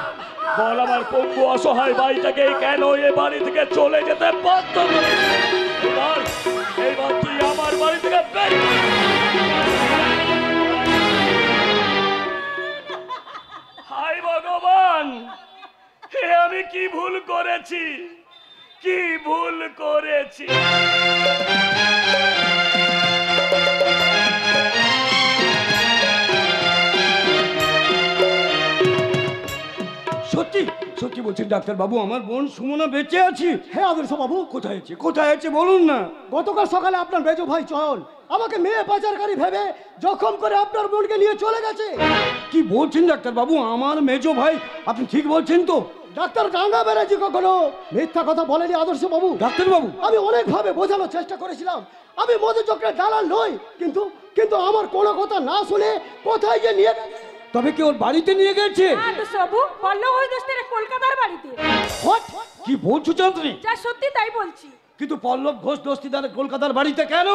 বল আমার পঙ্গু অসহায় ভাইটাকে কেন এ বাড়ি থেকে চলে যেতে বাধ্য করলি? এইবার তুই আমার বাড়ি থেকে বের। হায় ভগবান, ভগবান, হে আমি কি ভুল করেছি, কি ভুল করেছি।
সত্যি সত্যি বলছেন ডাক্তার বাবু, আমার বোন সুমনা বেঁচে আছে?
হ্যাঁ আদর্শ বাবু,
কোথায় আছে, কোথায় আছে বলুন না।
গতকাল সকালে আপনার মেজো ভাই চয়ন আমাকে মেয়ে পাচারকারী ভেবে জখম করে আপনার বোনকে নিয়ে চলে গেছে।
কি বলছেন ডাক্তার বাবু, আমার মেজো ভাই? আপনি ঠিক বলছেন তো?
ডাক্তার রাঙ্গা ব্যানার্জি কখনো মিথ্যা কথা বলেনি আদর্শ বাবু।
ডাক্তার বাবু,
আমি অনেকভাবে বোঝানোর চেষ্টা করেছিলাম আমি মধুচক্রের দালাল নই, কিন্তু কিন্তু আমার কোনো কথা না শুনে কোথায় যে নিয়ে গেছে।
তবে কি ওর বাড়িতে নিয়ে গেছে?
বাবু পল্লব দোস্তের কলকাতার বাড়িতে।
What? কি বলছো চাঁদনি?
যা সত্যি তাই বলছি।
কিন্তু পল্লব ঘোষ দস্তিদার কলকাতার বাড়িতে কেন?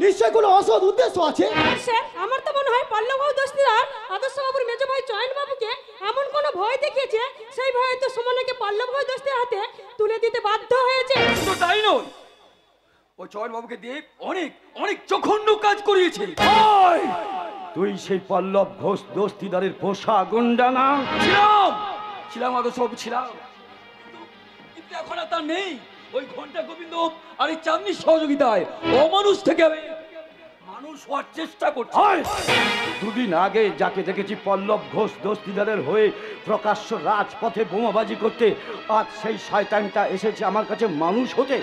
নিশ্চয় কোনো অসৎ উদ্দেশ্য আছে।
স্যার আমার তো মনে হয় পল্লব দস্তিদার আদর্শ বাবুর মেজো ভাই চয়ন বাবুকে এমন কোনো ভয় দেখিয়েছে, সেই ভয়ে তো সুমনাকে পল্লব দস্তির হাতে তুলে দিতে বাধ্য হয়েছে।
তো তাই নয়, ওই চয়ন বাবুকে দিয়ে অনেক অনেক জঘন্য কাজ করিয়েছে।
ওই, তুই সেই পল্লব ঘোষ দস্তিদারের পোষা গুন্ডা না?
ছিলাম ছিলাম আদর্শ বাবু, ছিলাম, কিন্তু এখন আর তা নেই। ওই ঘন্টা গোবিন্দ আর এই চাঁদনির সহযোগিতায় অমানুষ থেকে আমি মানুষ হওয়ার চেষ্টা করছি।
ওই, দুদিন আগে যাকে দেখেছি পল্লব ঘোষ দস্তিদারের হয়ে প্রকাশ্য রাজপথে বোমাবাজি করতে, আজ সেই শয়তানটা এসেছে আমার কাছে মানুষ হতে।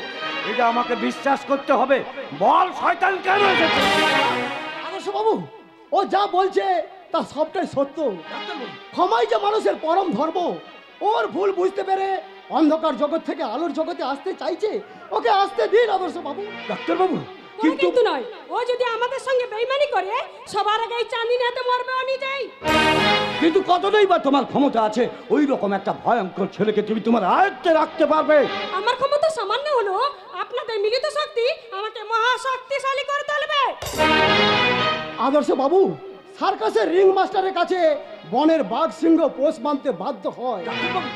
এটা আমাকে বিশ্বাস করতে হবে। বল শয়তান কেন এসেছে?
আদর্শ বাবু, ও যা বলছে তা সবটাই সত্য। ক্ষমাই যে মানুষের পরম ধর্ম। ওর ভুল বুঝতে পেরে অন্ধকার জগৎ থেকে আলোর জগতে আসতে চাইছে, ওকে আসতে দিন আদর্শ বাবু।
ডাক্তার বাবু,
কিন্তু নয়, ও যদি আমাদের সঙ্গে বেইমানি করে সবার আগে এই চাঁদিনী হাতে মরবে ও নিজেই।
কিন্তু কতটাই বা তোমার ক্ষমতা আছে ওই রকম একটা ভয়ঙ্কর ছেলেকে তুমি তোমার আয়ত্তে রাখতে পারবে?
আমার ক্ষমতা সামান্য হলো, আপনাদের মিলিত শক্তি আমাকে মহাশক্তিশালী করে তুলবে।
আদর্শ বাবু, সার্কাসের রিং মাস্টারের কাছে বনের বাঘ সিংহ পোষ মানতে বাধ্য হয়,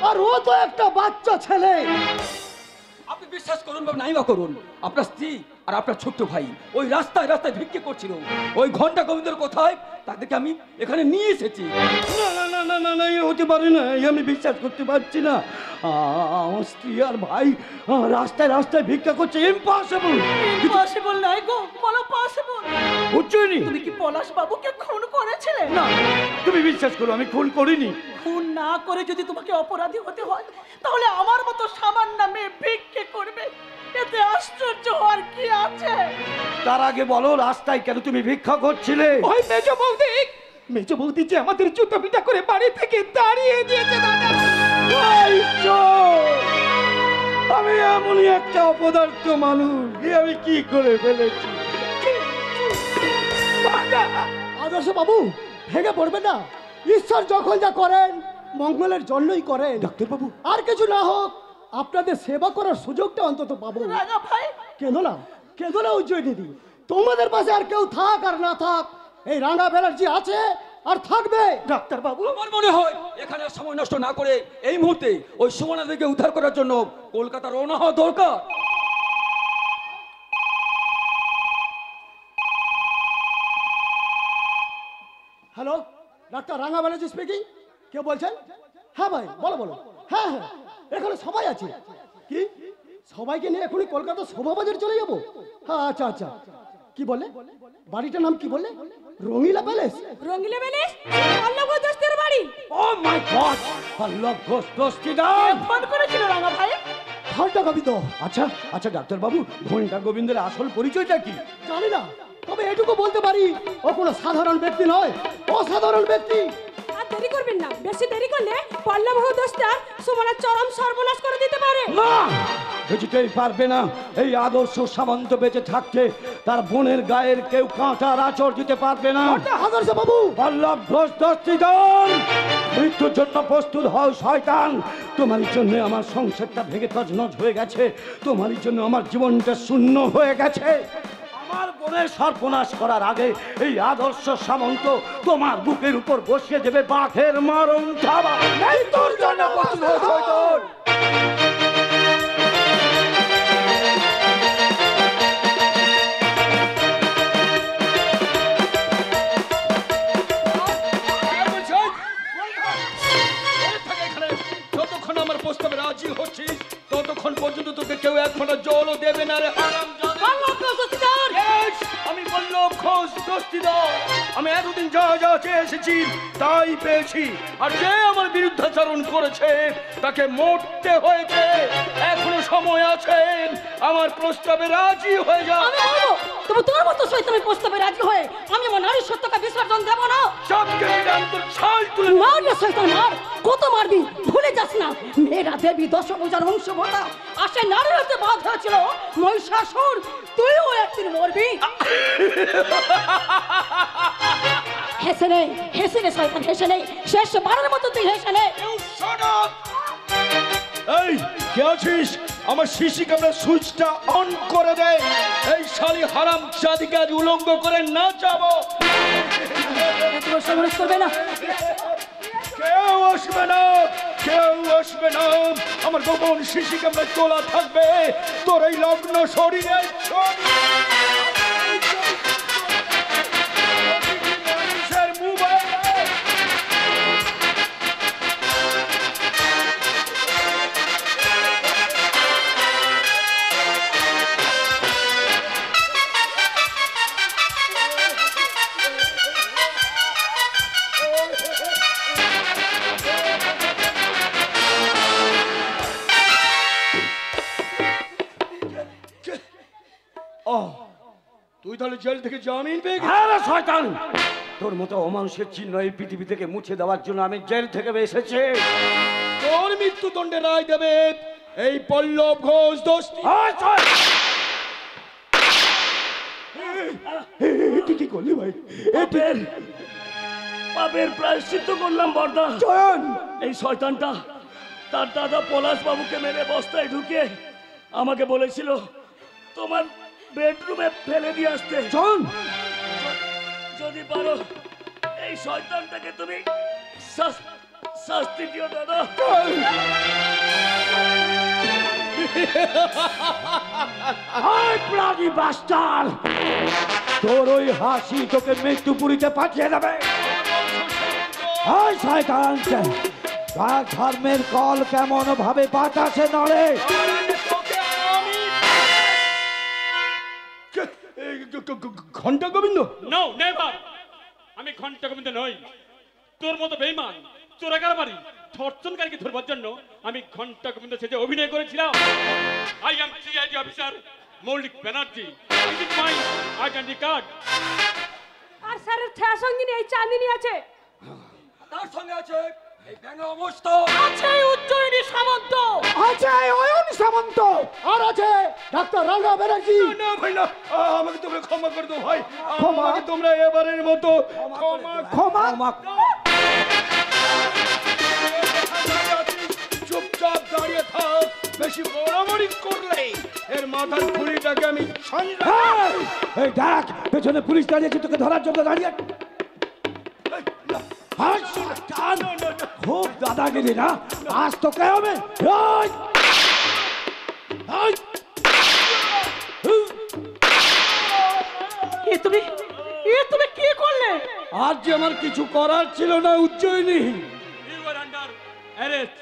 আর ও তো একটা বাচ্চা ছেলে।
আপনি বিশ্বাস করুন বা নাই বা করুন, আপনার স্ত্রী আর আপনার ছোট্ট ভাই ওই রাস্তায় রাস্তায় ভিক্ষে করছিল। ওই ঘন্টা গোবিন্দের কোথায় তাদেরকে আমি এখানে নিয়ে এসেছি।
না না না না না না, এ হতে পারে না, এ আমি বিশ্বাস করতে পারছি না। আমার স্ত্রী আর ভাই রাস্তায় রাস্তায় ভিক্ষা করছে। ইম্পসিবল।
পসিবল নয় গো, বলো পসিবল।
বুঝছনি?
তুমি কি পলাশ বাবুকে খুন করেছিলে?
না, তুমি বিশ্বাস করো আমি খুন করিনি।
খুন না করে যদি তোমাকে অপরাধী হতে হয়, তাহলে আমার মতো সামান্য মেয়ে ভিক্ষে করবে, এতে আশ্চর্য হওয়ার কি আছে?
তার আগে বলো রাস্তায় কেন তুমি ভিক্ষা করছিলে?
ওই মেজো বৌদি যে আমাদের জুতো পিটা করে বাড়ি থেকে দাঁড়িয়ে দিয়েছে দাদা।
ওই চোর! আমি এমনই একটা অপদার্থ মানুষ, এ আমি কি করে ফেলেছি?
আদর্শ বাবু, ভেঙে পড়বে না। ঈশ্বর যখন যা করেন মঙ্গলের জন্যই করেন।
ডাক্তার বাবু,
আর কিছু না হোক, আপনাদের সেবা করার সুযোগটা অন্তত পাবো।
রাজা ভাই,
কেঁদো না উজ্জয় দিদি। তোমাদের পাশে আর কেউ থাক আর না থাক, এই রাঙ্গা ব্যানার্জি আছে আর থাকবে।
ডাক্তার বাবু,
আমার মনে হয় এখানে আর সময় নষ্ট না করে এই মুহূর্তে ওই সুমনাদেরকে উদ্ধার করার জন্য কলকাতা রওনা হওয়া দরকার।
হ্যালো, ডাক্তার রাঙ্গা ব্যানার্জি স্পিকিং। কে বলছেন? হ্যাঁ ভাই, বলো। হ্যাঁ, এখানে সবাই আছে। কি সবাইকে নিয়ে এখনই কলকাতা শোভাবাজার চলে যাবো? হ্যাঁ, আচ্ছা। কি বলে? বাড়িটার নাম কি বললে? রঙিলা প্যালেস।
রঙিলা প্যালেস পল্লব দস্তির বাড়ি।
ও মাই গড, পল্লব ঘোষ দস্তিদার
ফোন করেছিল রাঙা ভাই।
ঘন্টা গোবিন্দ।
আচ্ছা ডাক্তার বাবু, ঘন্টা গোবিন্দের আসল পরিচয়টা কি?
জানি না, তবে এটুকু বলতে পারি ও কোনো সাধারণ ব্যক্তি নয়, অসাধারণ ব্যক্তি।
আর দেরি করবেন না, বেশি দেরি করলে পল্লব দস্তার সুমনার চরম সর্বনাশ করে দিতে পারে।
না, বেঁচেতেই পারবে না। এই আদর্শ সামন্ত বেঁচে থাকতে তার বোনের গায়ের কেউ কাঁটার আঁচড় দিতে পারবে না।
আদর্শ বাবু,
পল্লব ঘোষ দস্তিদার, মৃত্যুর জন্য প্রস্তুত হও শয়তান। তোমারই জন্য আমার সংসারটা ভেঙে তছনছ হয়ে গেছে, তোমারই জন্য আমার জীবনটা শূন্য হয়ে গেছে। আমার বোনের সর্বনাশ করার আগে এই আদর্শ সামন্ত তোমার বুকের উপর বসিয়ে দেবে বাঘের মরণ থাবা। মৃত্যুর জন্য প্রস্তুত হও শয়তান।
ফোঁটা জলও দেবে না রে হারামজাদা। Yes, আমি পল্লব ঘোষ দস্তিদার। আমি এতদিন যা যা চেয়ে এসেছি তাই পেয়েছি। আর যে আমার বিরুদ্ধাচরণ করেছে তাকে মরতে হয়েছে। এখনো সময় আছে, আমার প্রস্তাবে রাজি হয়ে যা।
আমি বলবো তবু তোর মতো শয়তানের প্রস্তাবে রাজি হয়ে আমি আমার নারীর সত্যকে বিসর্জন দেব না।
সবকে মিলে আমি তোর ছাল তুলে
মার না শয়তান মার, কত মারবি ভুলে যাস না মেয়েরা দেবী দশভুজার অংশবতা আর সে নারীর হাতে বাদ হয়েছিল মহিষাসুর, তুইও একদিন মরবি। হেসে নে শয়তান, হেসে নে, শেষ বারের মতো তুই হেসে নে।
এই কে আছিস? আমার শিশি ক্যামেরা সুইচটা অন করে দে। এই শালি হারাম জাদিকে আজ উলঙ্গ করে না যাবো।
সময় করবে না,
কেউ আসবে না, কেউ আসবে না। আমার গোপন শিশি ক্যামেরা তোলা থাকবে তোর এই লগ্ন শরীরে। তুই তাহলে জেল থেকে জামিন পেয়ে গেছিস?
আরে শয়তান, তোর মতো অমানুষের চিহ্ন এই পৃথিবী থেকে মুছে দেওয়ার জন্য আমি জেল থেকে এসেছি।
তোর মৃত্যুদণ্ডে রায় দেবে এই পল্লব ঘোষ দোস্তি।
তুই কি করলি ভাই?
পাপের প্রায়শ্চিত্ত করলাম বর্দা। এই শয়তানটা তার দাদা পলাশ বাবুকে মেরে বস্তায় ঢুকিয়ে আমাকে বলেছিল তোমার বেডরুমে ফেলে দিয়ে আসতে। যদি পারো এই শয়তানটাকে তুমি শাস্তি দিও দাদা।
তোর ওই হাসি তোকে মৃত্যুপুরীতে পাঠিয়ে দেবে। শয়তান, ধর্মের কল কেমন ভাবে বাতাসে নড়ে।
ঘন্টা গোবিন্দ?
নো নেভার, আমি ঘন্টা গোবিন্দ নই। তোর মতো বেঈমান চোরাকারবারি ধর্ষণকারীকে ধরবার জন্য আমি ঘন্টা গোবিন্দ সেজে অভিনয় করেছিলাম। I am CID officer Moulik Banerjee. This is my identity card.
আর স্যারের ছায়া সঙ্গিনী এই চাঁদিনী আছে,
তার সঙ্গে আছে এই ব্যাঙা অবস্থ,
আছে উজ্জয়িনী সামন্ত,
আছে অয়ন সামন্ত, আর আছে ডাক্তার রাঙ্গা ব্যানার্জি।
না ভাই না, আমাকে তোমরা ক্ষমা করে দাও ভাই। আমাকে তোমরা এবারের মতো ক্ষমা। চুপচাপ দাঁড়িয়ে থাক, বেশি বড়াবড়ি করলে এর মাথার খুলিটাকে আমি
এই দেখ পেছনে পুলিশ দাঁড়িয়েছে তোকে ধরার জন্য দাঁড়িয়ে। খুব দাদাগিরি না, আজ তোকে হবে।
তুমি কি করলে?
আজ যে আমার কিছু করার ছিল না Ujjayini.
You are under arrest.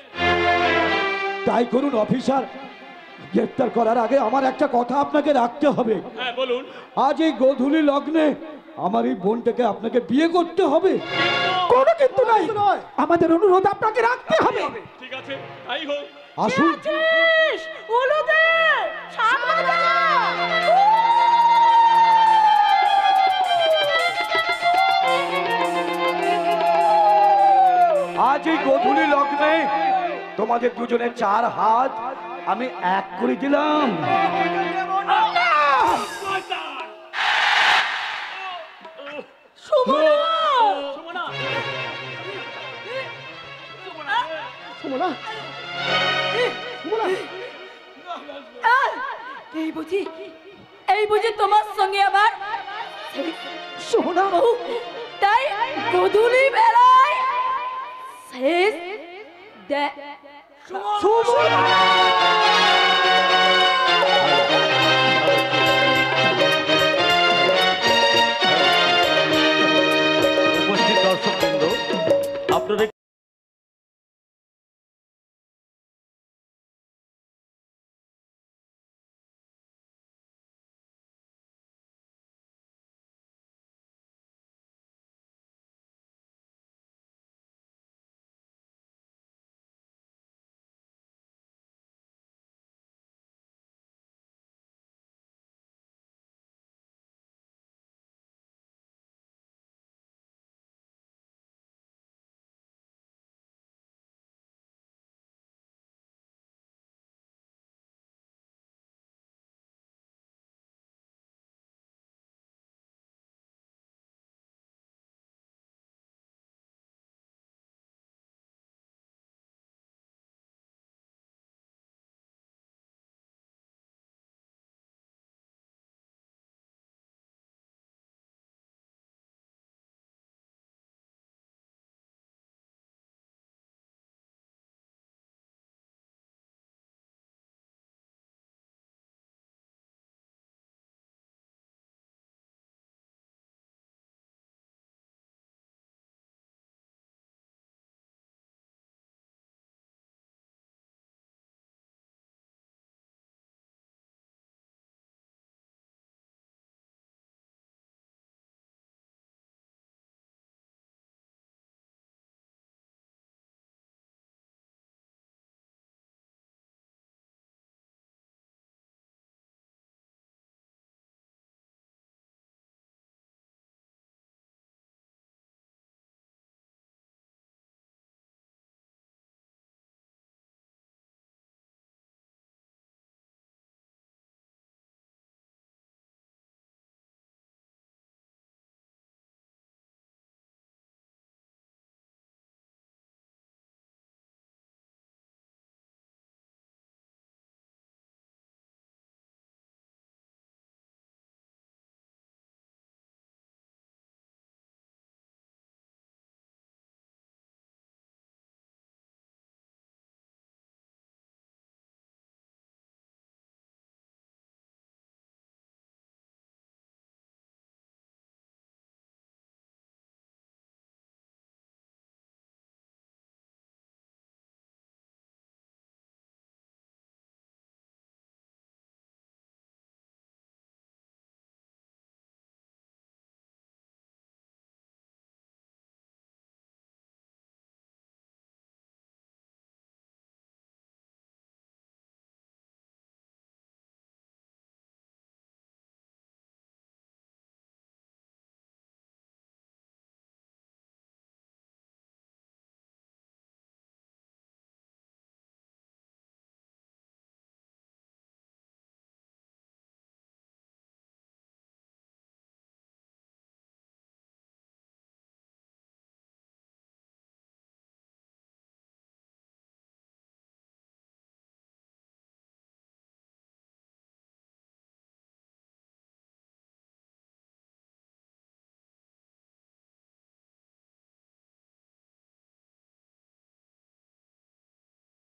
তাই করুন অফিসার, গ্রেফতার করার আগে আমার একটা কথা আপনাকে রাখতে হবে।
হ্যাঁ বলুন।
আজ এই গোধূলি লগ্নে আমার এই বোনটাকে আপনাকে বিয়ে করতে হবে।
কোনো কিন্তু নাই, আমাদের অনুরোধ আপনাকে রাখতে হবে।
ঠিক আছে, তাই হোক।
আসুন। আজ এই গোধূলি লগ্নে তোমাদের দুজনের 4 হাত আমি এক করে দিলাম।
এই বুঝি তোমার সঙ্গে আবার
সোনা,
তাই গোধূলি বেলায় শেষ